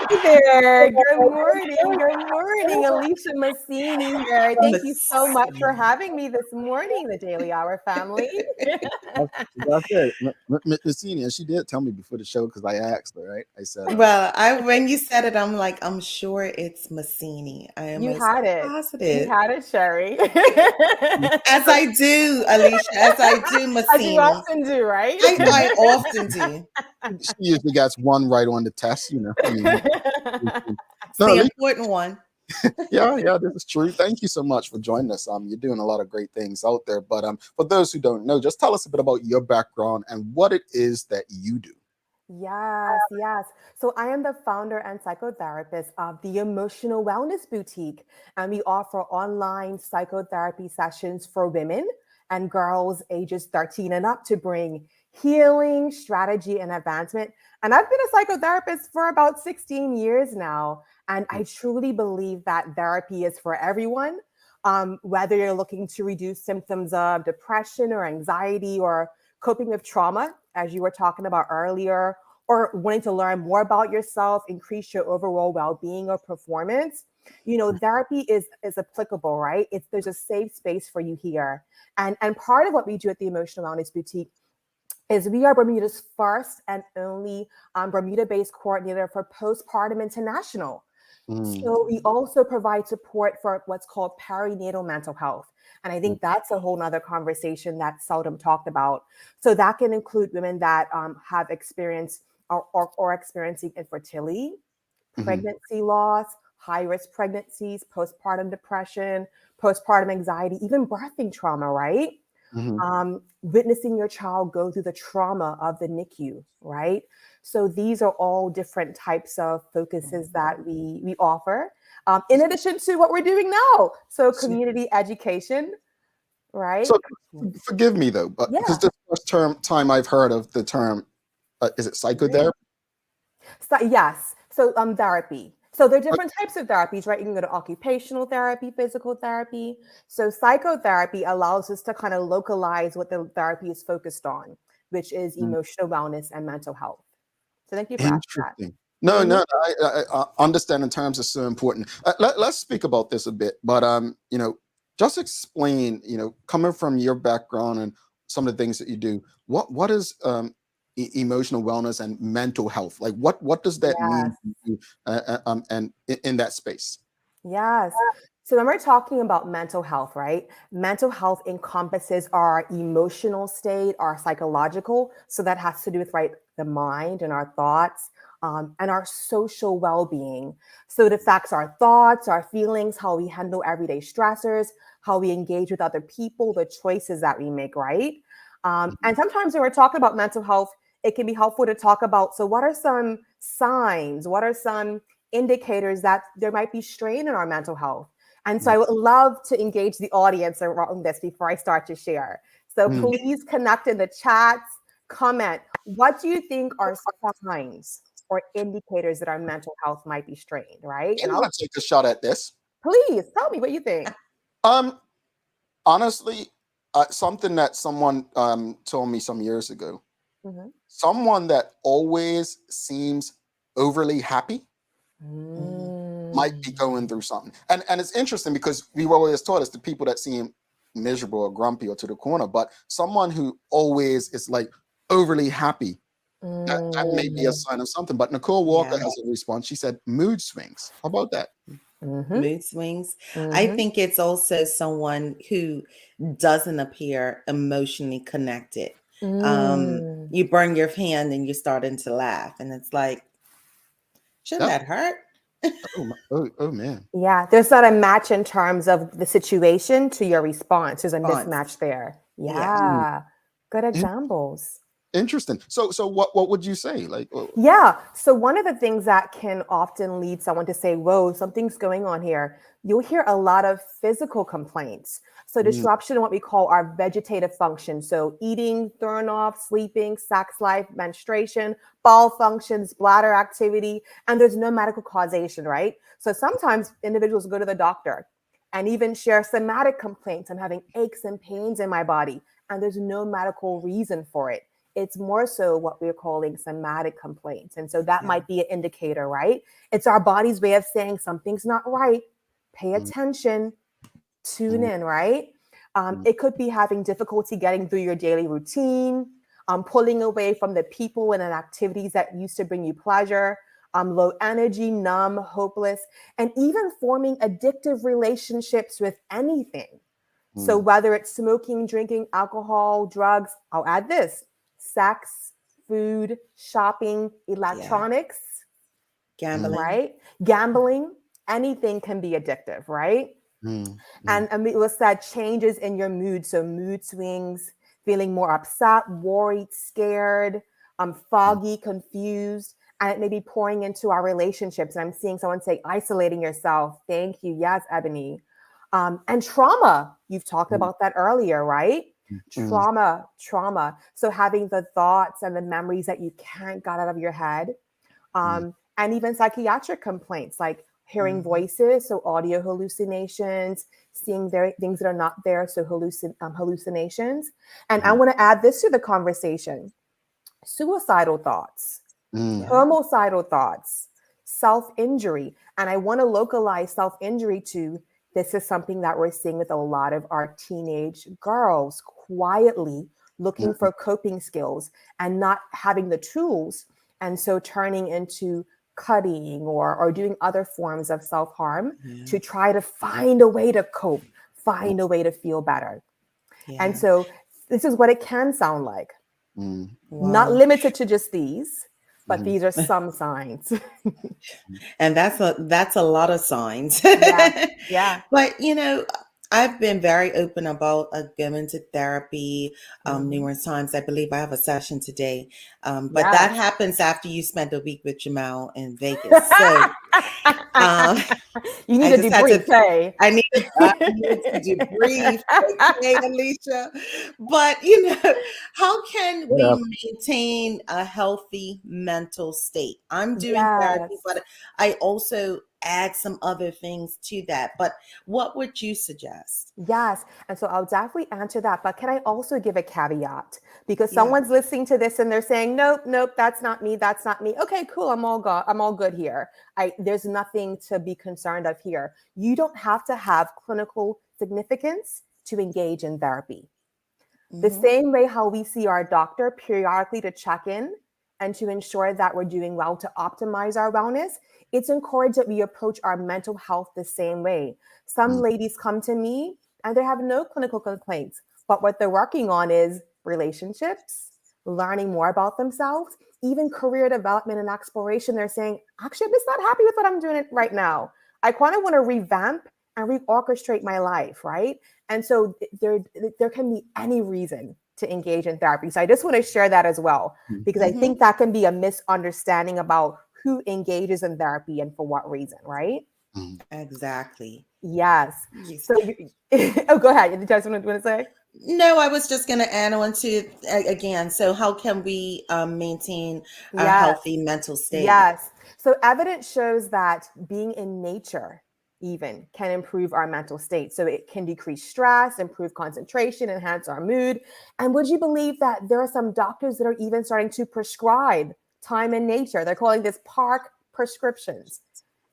Hey there. Good morning. Good morning. Alisha Mecene here. Thank you so much for having me this morning, the Daily Hour family. That's it. Mecene, and she did tell me before the show because I asked her, right? I said, Well, when you said it, I'm like, I'm sure it's Mecene. I am You had it. positive. You had it, Sherry. As I do, Alisha, as I do, Mecene. As you often do, right? I often do. she usually gets one right on the test, you know. I mean, It's the important one. yeah, this is true. Thank you so much for joining us. You're doing a lot of great things out there. But for those who don't know, just tell us a bit about your background and what it is that you do. Yes. So I am the founder and psychotherapist of the Emotional Wellness Boutique, and we offer online psychotherapy sessions for women and girls ages 13 and up to bring healing, strategy, and advancement. And I've been a psychotherapist for about 16 years now. And I truly believe that therapy is for everyone, whether you're looking to reduce symptoms of depression or anxiety or coping with trauma, as you were talking about earlier, or wanting to learn more about yourself, increase your overall well-being or performance. You know, therapy is applicable, right? There's a safe space for you here. And part of what we do at the Emotional Wellness Boutique is we are Bermuda's first and only Bermuda-based coordinator for Postpartum International. So we also provide support for what's called perinatal mental health. And I think that's a whole nother conversation that's seldom talked about. So that can include women that have experienced or experiencing infertility, pregnancy loss, high-risk pregnancies, postpartum depression, postpartum anxiety, even birthing trauma, right? Witnessing your child go through the trauma of the NICU, right? So these are all different types of focuses that we offer, in addition to what we're doing now. So community education, right? So forgive me though, but because this is the first time I've heard of the term, is it psychotherapy? So, yes. So therapy. So there are different types of therapies, right? You can go to occupational therapy, physical therapy. So psychotherapy allows us to kind of localize what the therapy is focused on, which is emotional wellness and mental health. So thank you for asking that. No, I understanding terms is so important. Let's speak about this a bit, but just explain, coming from your background and some of the things that you do, what is emotional wellness and mental health? Like what does that mean to you, and in that space? Yes. So when we're talking about mental health, right? Mental health encompasses our emotional state, our psychological. So that has to do with, right, the mind and our thoughts, and our social well-being. So it affects our thoughts, our feelings, how we handle everyday stressors, how we engage with other people, the choices that we make, right? And sometimes when we're talking about mental health, it can be helpful to talk about, so what are some signs? What are some indicators that there might be strain in our mental health? And so I would love to engage the audience around this before I start to share. So please connect in the chats, comment. What do you think are signs or indicators that our mental health might be strained, right? And I'll take a shot at this. Please tell me what you think. Honestly, something that someone told me some years ago. Someone that always seems overly happy might be going through something. And it's interesting because we've always taught us the people that seem miserable or grumpy or to the corner, but someone who always is like overly happy, that may be a sign of something. But Nicole Walker has a response. She said mood swings. How about that? Mood swings. I think it's also someone who doesn't appear emotionally connected. You burn your hand and you're starting to laugh, and it's like, shouldn't that hurt? Oh man. Yeah, there's not a match in terms of the situation to your response. There's a mismatch there. Yeah. Good examples. Interesting. So what would you say? Like, yeah. So one of the things that can often lead someone to say, whoa, something's going on here. You'll hear a lot of physical complaints. So disruption in what we call our vegetative function. So eating, thrown off, sleeping, sex life, menstruation, bowel functions, bladder activity, and there's no medical causation, right? So sometimes individuals go to the doctor and even share somatic complaints. I'm having aches and pains in my body, and there's no medical reason for it. It's more so what we're calling somatic complaints. And so that might be an indicator, right? It's our body's way of saying something's not right. Pay attention, tune in, right? It could be having difficulty getting through your daily routine, pulling away from the people and activities that used to bring you pleasure, low energy, numb, hopeless, and even forming addictive relationships with anything. So whether it's smoking, drinking, alcohol, drugs, I'll add this: sex, food, shopping, electronics, gambling, right? Gambling, anything can be addictive, right? And it was said changes in your mood. So mood swings, feeling more upset, worried, scared, foggy, confused, and it may be pouring into our relationships. And I'm seeing someone say isolating yourself. Thank you. Yes, Ebony. And trauma. You've talked about that earlier, right? Trauma. So having the thoughts and the memories that you can't get out of your head. And even psychiatric complaints like hearing voices, so audio hallucinations, seeing things that are not there, so hallucinations. And I want to add this to the conversation: suicidal thoughts, homicidal thoughts, self-injury. And I want to localize self-injury to, this is something that we're seeing with a lot of our teenage girls quietly looking for coping skills and not having the tools. And so turning into cutting or doing other forms of self-harm to try to find a way to cope, find a way to feel better. And so this is what it can sound like. Not limited to just these, but these are some signs. And that's a lot of signs. Yeah. But I've been very open about going to therapy numerous times. I believe I have a session today. But that happens after you spend a week with Jamal in Vegas. So you need to debrief, hey. I need to debrief, okay, Alisha. But how can we maintain a healthy mental state? I'm doing therapy, but I also add some other things to that. But what would you suggest? Yes. And so I'll definitely answer that. But can I also give a caveat? Because someone's listening to this and they're saying, nope, that's not me. That's not me. Okay, cool. I'm all good here. There's nothing to be concerned of here. You don't have to have clinical significance to engage in therapy. The same way how we see our doctor periodically to check in and to ensure that we're doing well to optimize our wellness, it's encouraged that we approach our mental health the same way. Some ladies come to me and they have no clinical complaints, but what they're working on is relationships, learning more about themselves, even career development and exploration. They're saying, actually, I'm just not happy with what I'm doing right now. I kind of want to revamp and reorchestrate my life, right? And so there can be any reason to engage in therapy. So I just want to share that as well, because I think that can be a misunderstanding about who engages in therapy and for what reason, right? Exactly. Yes. So, go ahead. Did you guys want to say? No, I was just going to add on to again. So how can we maintain a healthy mental state? Yes. So evidence shows that being in nature even can improve our mental state. So it can decrease stress, improve concentration, enhance our mood. And would you believe that there are some doctors that are even starting to prescribe time in nature? They're calling this park prescriptions.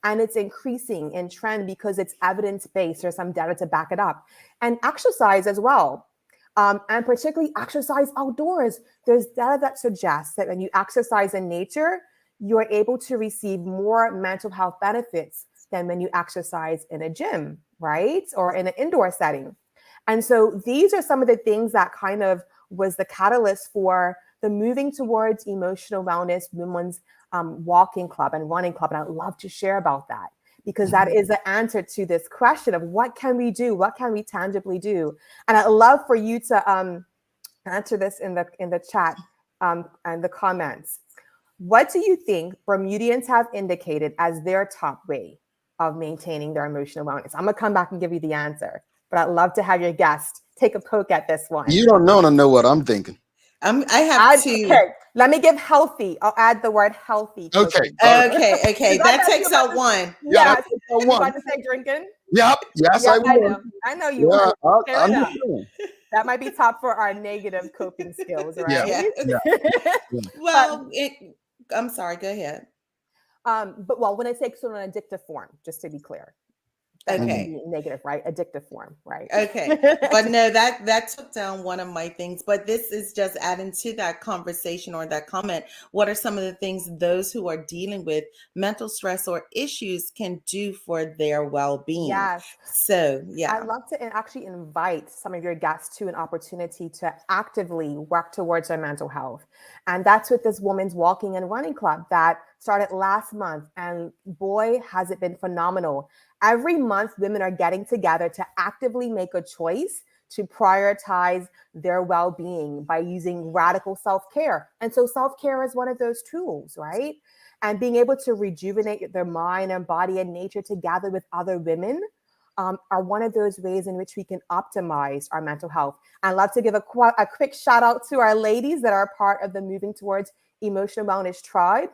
And it's increasing in trend because it's evidence-based. There's some data to back it up. And exercise as well. And particularly exercise outdoors. There's data that suggests that when you exercise in nature, you're able to receive more mental health benefits than when you exercise in a gym, right? Or in an indoor setting. And so these are some of the things that kind of was the catalyst for the moving towards emotional wellness women's walking club and running club. And I'd love to share about that, because that is the answer to this question of what can we do? What can we tangibly do? And I'd love for you to answer this in the chat and the comments. What do you think Bermudians have indicated as their top way of maintaining their emotional wellness? I'm gonna come back and give you the answer, but I'd love to have your guest take a poke at this one. You don't know what I'm thinking. I have two. Okay, let me give healthy. I'll add the word healthy. Okay. Okay. That takes out one. Yeah, you about to say drinking? Yep. Yes, I will. I know you are. I'm just saying. That might be top for our negative coping skills, right? Yeah. Well, I'm sorry. Go ahead. But when I say so in an addictive form, just to be clear. Okay. Negative, right? Addictive form, right? Okay. But no, that took down one of my things. But this is just adding to that conversation or that comment. What are some of the things those who are dealing with mental stress or issues can do for their well-being? Yes. So, yeah. I'd love to actually invite some of your guests to an opportunity to actively work towards their mental health. And that's with this women's walking and running club that started last month. And boy, has it been phenomenal. Every month, women are getting together to actively make a choice to prioritize their well-being by using radical self-care. And so self-care is one of those tools, right? And being able to rejuvenate their mind and body and nature together with other women are one of those ways in which we can optimize our mental health. I'd love to give a quick shout out to our ladies that are part of the Moving Towards Emotional Wellness Tribe.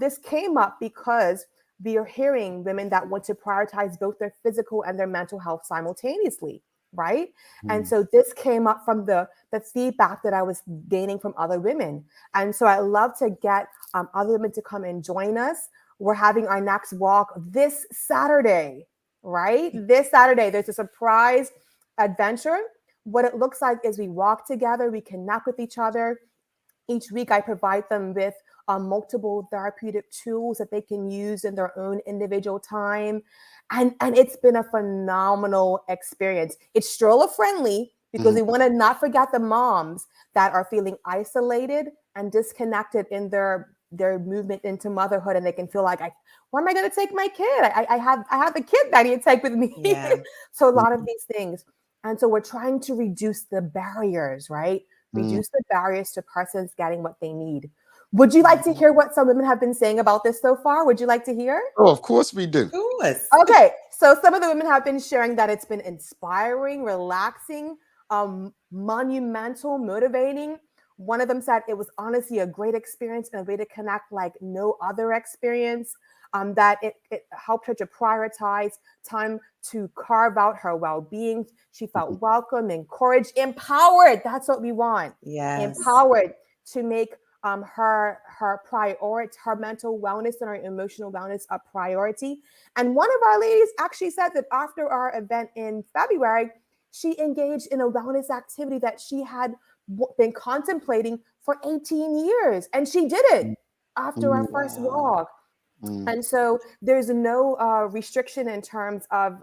This came up because we are hearing women that want to prioritize both their physical and their mental health simultaneously, right? And so this came up from the feedback that I was gaining from other women. And so I'd love to get other women to come and join us. We're having our next walk this Saturday, right? This Saturday, there's a surprise adventure what it looks like is we walk together, we connect with each other. Each week, I provide them with multiple therapeutic tools that they can use in their own individual time. And it's been a phenomenal experience. It's stroller friendly because we want to not forget the moms that are feeling isolated and disconnected in their movement into motherhood, and they can feel like, where am I going to take my kid? I have the kid that I need to take with me. Yeah. So a lot of these things. And so we're trying to reduce the barriers, right? Reduce the barriers to persons getting what they need. Would you like to hear what some women have been saying about this so far? Would you like to hear? Oh, of course we do. Of course. Okay, so some of the women have been sharing that it's been inspiring, relaxing, monumental, motivating. One of them said it was honestly a great experience and a way to connect like no other experience. That it helped her to prioritize time to carve out her well-being. She felt welcome, encouraged, empowered. That's what we want. Yes. Empowered to make her priority, her mental wellness and her emotional wellness a priority. And one of our ladies actually said that after our event in February, she engaged in a wellness activity that she had been contemplating for 18 years. And she did it after our first walk. And so there's no restriction in terms of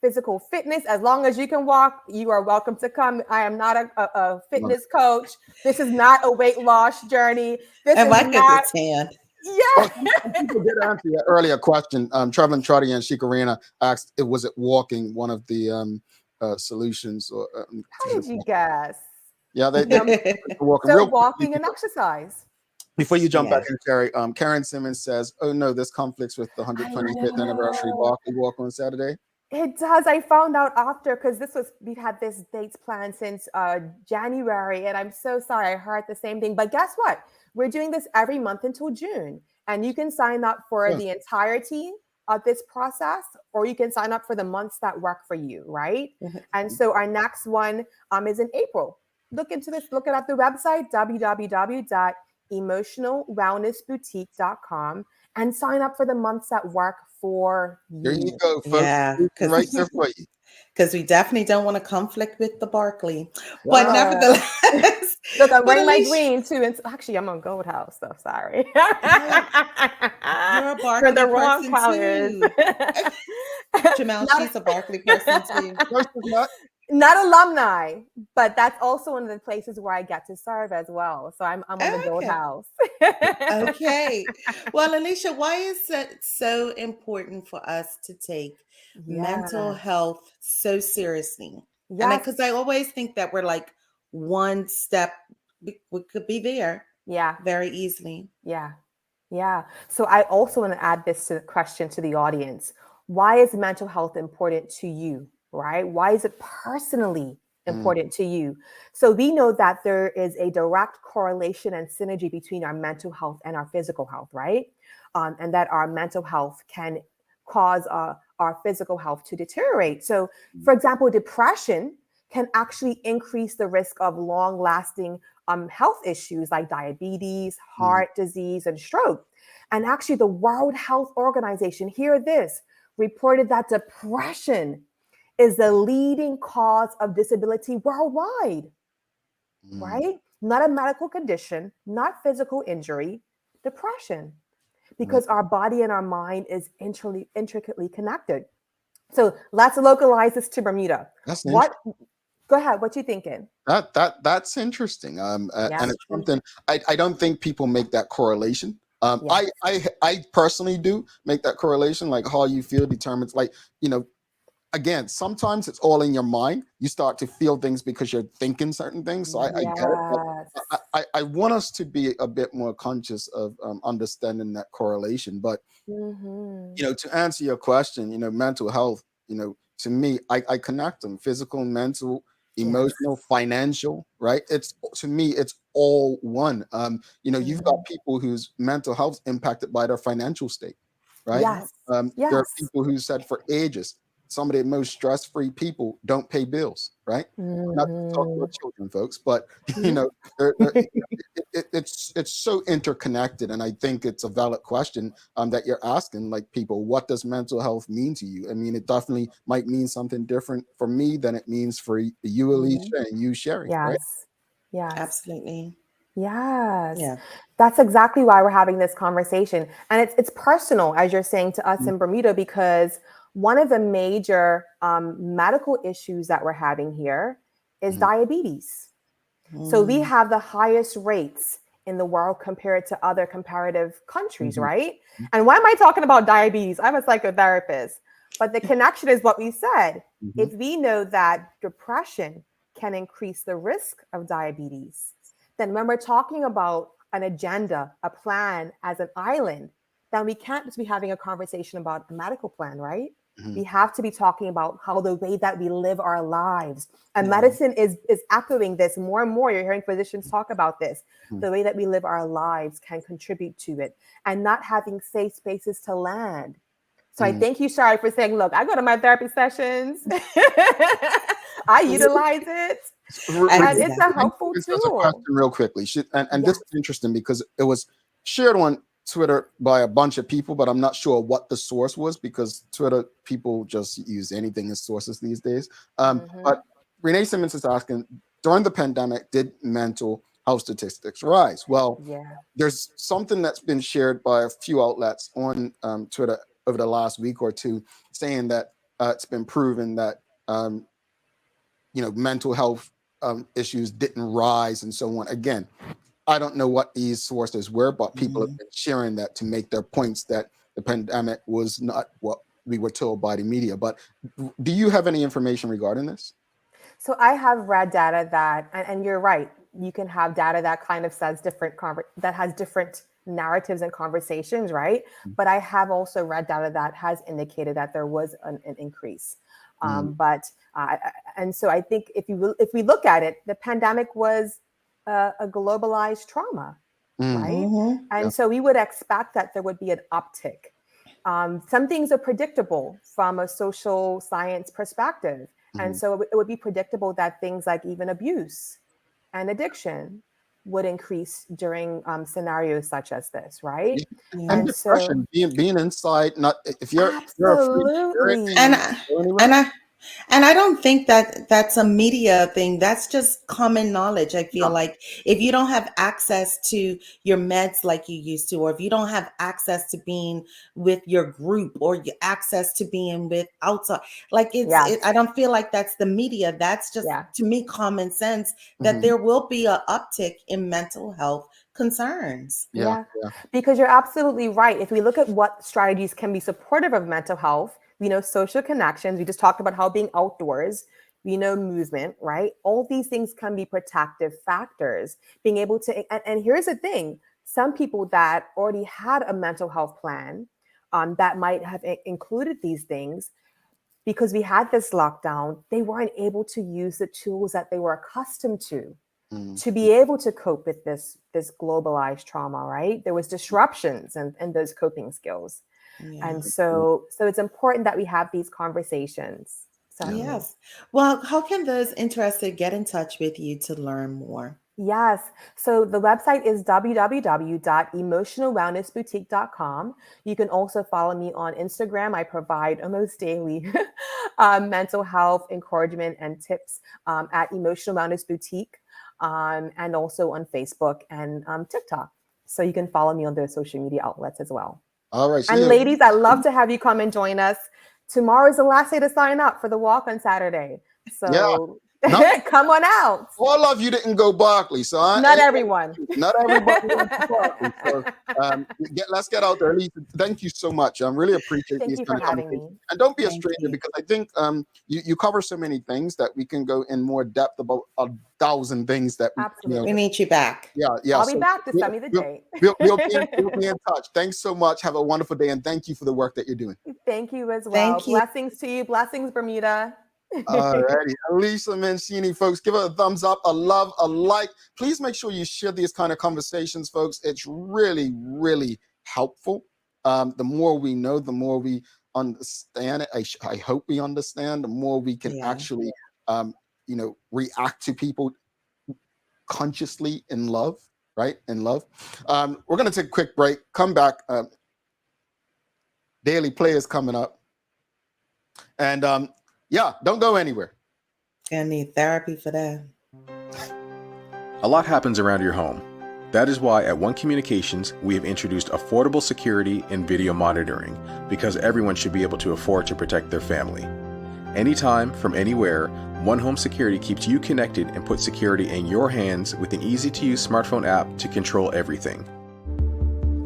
physical fitness. As long as you can walk, you are welcome to come. I am not a fitness coach. This is not a weight loss journey. This And is I could not. tan. Yeah. Some people did answer your earlier question. Trevor and Trotty and Shikarina asked, was it walking one of the solutions? Or How did you guess? Yeah, they walking. So Real walking and exercise. Before you jump back in, Terry, Karen Simmons says, "Oh no, this conflicts with the 125th anniversary Barkley walk on Saturday." It does. I found out after because we had this dates planned since January, and I'm so sorry. I heard the same thing, but guess what? We're doing this every month until June, and you can sign up for the entirety of this process, or you can sign up for the months that work for you, right? And so our next one is in April. Look into this. Look it up the website www.emotionalwellnessboutique.com and sign up for the months that work for you. There you go, folks. Yeah, Right there for you. Because we definitely don't want to conflict with the Barkley. But nevertheless, look, I'm wearing my Alisha, green too. And actually, I'm on Gold House, so sorry. you're a Barkley for the wrong person colors. too. Jamel, she's a Barkley person too. Not alumni, but that's also one of the places where I get to serve as well. So I'm on the Gold House. Okay. Well, Alisha, why is it so important for us to take mental health so seriously? Yes. Because I always think that we're like one step, we could be there. Yeah. Very easily. Yeah. Yeah. So I also want to add this question to the audience. Why is mental health important to you? Right? Why is it personally important to you? So we know that there is a direct correlation and synergy between our mental health and our physical health, right? And that our mental health can cause our physical health to deteriorate. So, for example, depression can actually increase the risk of long-lasting health issues like diabetes, heart disease, and stroke. And actually, the World Health Organization, hear this, reported that depression is the leading cause of disability worldwide, right? Not a medical condition, not physical injury, depression, because our body and our mind is intricately connected. So let's localize this to Bermuda. Go ahead. What you thinking? That's interesting. And it's something I don't think people make that correlation. I personally do make that correlation, like how you feel determines, like, again, sometimes it's all in your mind. You start to feel things because you're thinking certain things. So I get it. I want us to be a bit more conscious of understanding that correlation. But, to answer your question, mental health, to me, I connect them: physical, mental, emotional, financial, right? To me, it's all one. You've got people whose mental health impacted by their financial state, right? There are people who said for ages, some of the most stress-free people don't pay bills, right? Not to talk about children, folks, but you know, it's so interconnected, and I think it's a valid question that you're asking, like people, what does mental health mean to you? I mean, it definitely might mean something different for me than it means for you, Alisha, and you, Sherry, right? Yes. Absolutely. Yes. Yeah. That's exactly why we're having this conversation. And it's personal, as you're saying, to us in Bermuda, because one of the major medical issues that we're having here is diabetes. So we have the highest rates in the world compared to other comparative countries, right? And why am I talking about diabetes? I'm a psychotherapist. But the connection is what we said. If we know that depression can increase the risk of diabetes, then when we're talking about an agenda, a plan as an island, then we can't just be having a conversation about a medical plan, right? We have to be talking about how the way that we live our lives. And medicine is echoing this more and more. You're hearing physicians talk about this. The way that we live our lives can contribute to it, and not having safe spaces to land. So I thank you, Shari, for saying, look, I go to my therapy sessions. I utilize it. And it's a helpful tool. A question real quickly. And this is interesting because it was shared on Twitter by a bunch of people, but I'm not sure what the source was because Twitter people just use anything as sources these days. But Renee Simmons is asking, during the pandemic, did mental health statistics rise? Well, there's something that's been shared by a few outlets on Twitter over the last week or two, saying that it's been proven that mental health issues didn't rise and so on. Again, I don't know what these sources were, but people have been sharing that to make their points that the pandemic was not what we were told by the media. But do you have any information regarding this? So I have read data that, and you're right, you can have data that kind of says that has different narratives and conversations, right? But I have also read data that has indicated that there was an increase. And so I think if we look at it, the pandemic was a globalized trauma, right? And so we would expect that there would be an uptick. Some things are predictable from a social science perspective. And so it would be predictable that things like even abuse and addiction would increase during scenarios such as this, right? And depression, being inside, not if you're absolutely. And I don't think that that's a media thing. That's just common knowledge. I feel like if you don't have access to your meds like you used to, or if you don't have access to being with your group or access to being with outside, like I don't feel like that's the media. That's just to me common sense that there will be an uptick in mental health concerns. Because you're absolutely right. If we look at what strategies can be supportive of mental health, we know social connections. We just talked about how being outdoors, we know movement, right? All these things can be protective factors. Being able to, and here's the thing, some people that already had a mental health plan that might have included these things, because we had this lockdown, they weren't able to use the tools that they were accustomed to be able to cope with this globalized trauma, right? There was disruptions in those coping skills. And so it's important that we have these conversations. Yes. Well, how can those interested get in touch with you to learn more? Yes. So the website is www.emotionalwellnessboutique.com. You can also follow me on Instagram. I provide almost daily mental health encouragement and tips at Emotional Wellness Boutique, and also on Facebook and TikTok. So you can follow me on those social media outlets as well. All right. And ladies, I'd love to have you come and join us. Tomorrow is the last day to sign up for the walk on Saturday. So come on out. All of you didn't go Barkley, so not everyone. Not everybody went to Barkley. So let's get out there. At least, thank you so much. I really appreciate these kind of conversations. And don't be a stranger because I think you cover so many things that we can go in more depth about 1,000 things that absolutely. We need you back. Yeah. I'll be back to send me the date. We'll be in touch. Thanks so much. Have a wonderful day, and thank you for the work that you're doing. Thank you as well. Thank you. Blessings to you. Blessings, Bermuda. All righty. Alisha Mecene, folks, give her a thumbs up, a love, a like. Please make sure you share these kind of conversations, folks. It's really, really helpful. The more we know, the more we understand it, I hope we understand, the more we can actually, react to people consciously in love, right? In love. We're going to take a quick break, come back. Daily Play is coming up. And don't go anywhere. Gonna need therapy for that. A lot happens around your home. That is why at One Communications, we have introduced affordable security and video monitoring, because everyone should be able to afford to protect their family. Anytime, from anywhere, One Home Security keeps you connected and puts security in your hands with an easy-to-use smartphone app to control everything.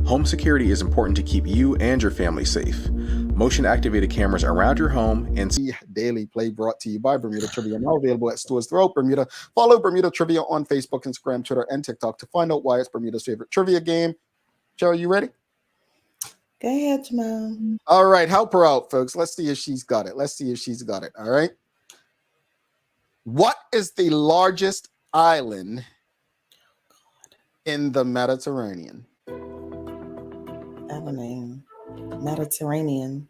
Home security is important to keep you and your family safe. Motion-activated cameras around your home and Daily Play brought to you by Bermuda Trivia, now available at stores throughout Bermuda. Follow Bermuda Trivia on Facebook, Instagram, Twitter, and TikTok to find out why it's Bermuda's favorite trivia game. Joe, you ready? Go ahead, Jamal. All right, help her out, folks. Let's see if she's got it. All right. What is the largest island in the Mediterranean? Mediterranean.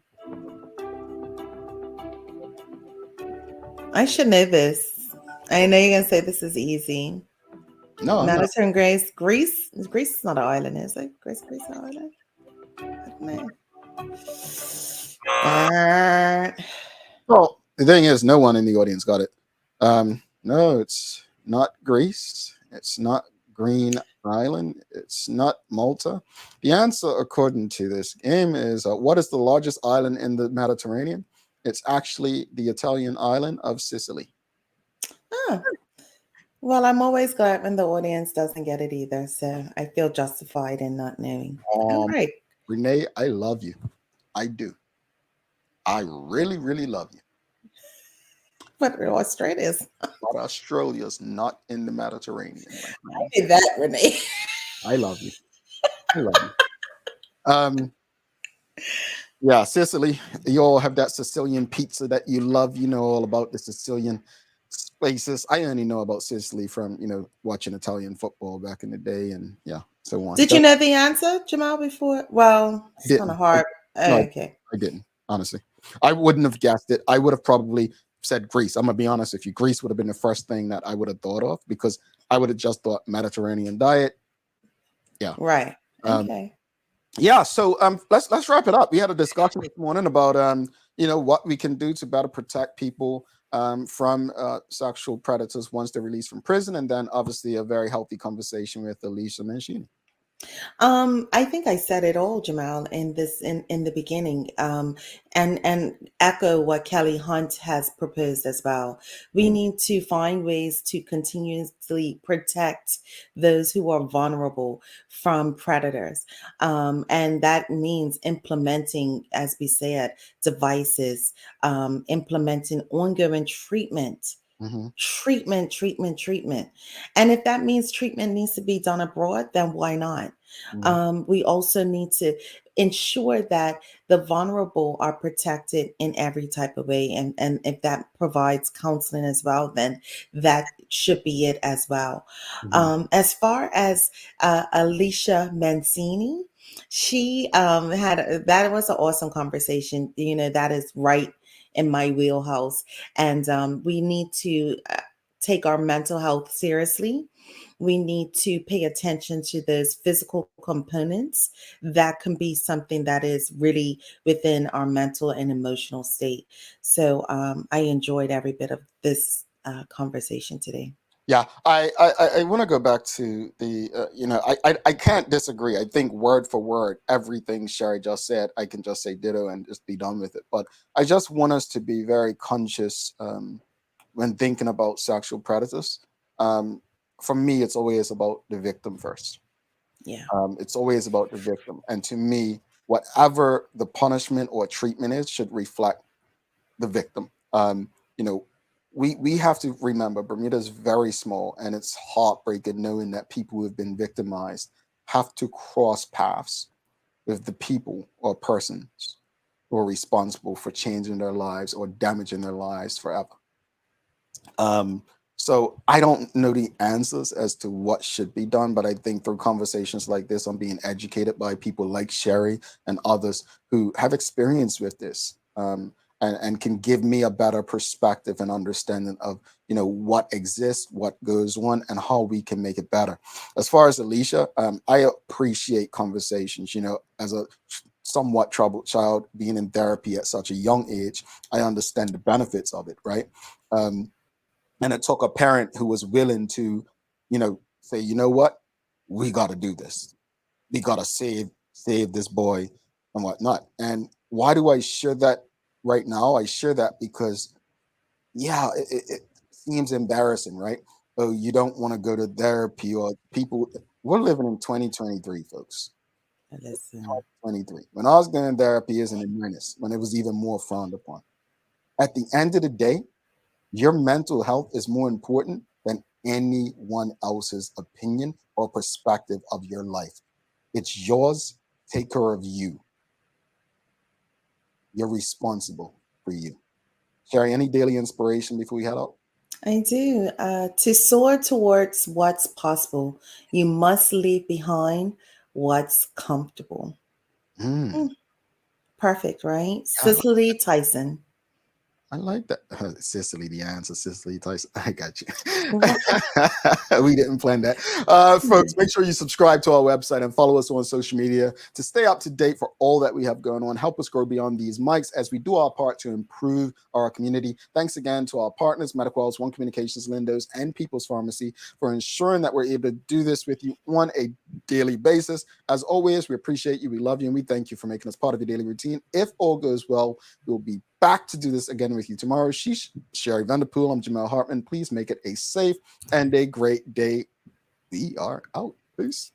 I should know this. I know you're gonna say this is easy. No, Mediterranean. Greece. Greece is not an island, is it? Greece is an island. I don't know. Well, the thing is, no one in the audience got it. No, it's not Greece. It's not Green Island. It's not Malta. The answer, according to this game, is what is the largest island in the Mediterranean? It's actually the Italian island of Sicily. Oh. Well, I'm always glad when the audience doesn't get it either, so I feel justified in not knowing. All right. Renee, I love you. I do. I really, really love you. But Australia's. But Australia's not in the Mediterranean. I did that, Renee. I love you. I love you. Yeah, Sicily. You all have that Sicilian pizza that you love. You know all about the Sicilian places. I only know about Sicily from, watching Italian football back in the day, and so on. Did you know the answer, Jamal, before? Well, it's kind of hard. Okay. I didn't, honestly. I wouldn't have guessed it. I would have probably said Greece. I'm gonna be honest with you. Greece would have been the first thing that I would have thought of, because I would have just thought Mediterranean diet. Yeah. Right. Okay. So let's wrap it up. We had a discussion this morning about what we can do to better protect people from sexual predators once they're released from prison, and then obviously a very healthy conversation with Alisha Mecene. I think I said it all, Jamal, in the beginning, and echo what Kelly Hunt has proposed as well. We need to find ways to continuously protect those who are vulnerable from predators, and that means implementing, as we said, devices, implementing ongoing treatment. Treatment. And if that means treatment needs to be done abroad, then why not? We also need to ensure that the vulnerable are protected in every type of way. And if that provides counseling as well, then that should be it as well. As far as Alisha Mecene, she that was an awesome conversation. That is right in my wheelhouse. And we need to take our mental health seriously. We need to pay attention to those physical components. That can be something that is really within our mental and emotional state. So I enjoyed every bit of this conversation today. Yeah, I want to go back to the, I can't disagree. I think word for word, everything Sherry just said, I can just say ditto and just be done with it. But I just want us to be very conscious when thinking about sexual predators. For me, it's always about the victim first. Yeah. It's always about the victim. And to me, whatever the punishment or treatment is should reflect the victim. We have to remember Bermuda is very small, and it's heartbreaking knowing that people who have been victimized have to cross paths with the people or persons who are responsible for changing their lives or damaging their lives forever. So I don't know the answers as to what should be done, but I think through conversations like this, I'm being educated by people like Sherry and others who have experience with this, and can give me a better perspective and understanding of what exists, what goes on, and how we can make it better. As far as Alicia, I appreciate conversations. As a somewhat troubled child being in therapy at such a young age, I understand the benefits of it, right? And it took a parent who was willing to, say, you know what, we got to do this. We got to save this boy and whatnot. And why do I share that right now? I share that because, yeah, it seems embarrassing, right? Oh, you don't want to go to therapy, or people. We're living in 2023, folks. Listen. 2023. When I was going to therapy as an awareness, when it was even more frowned upon. At the end of the day, your mental health is more important than anyone else's opinion or perspective of your life. It's yours. Take care of you. You're responsible for you. Sherry, any daily inspiration before we head out? I do. To soar towards what's possible, you must leave behind what's comfortable. Perfect, right? Cicely Tyson. I like that. Cicely, the answer, Cicely Tyson. I got you. We didn't plan that. Folks, make sure you subscribe to our website and follow us on social media to stay up to date for all that we have going on. Help us grow beyond these mics as we do our part to improve our community. Thanks again to our partners, MediQuals, One Communications, Lindos, and People's Pharmacy for ensuring that we're able to do this with you on a daily basis. As always, we appreciate you, we love you, and we thank you for making us part of your daily routine. If all goes well, we'll be back to do this again with you tomorrow. She's Sherry Vanderpool. I'm Jamel Hartman. Please make it a safe and a great day. We are out. Peace.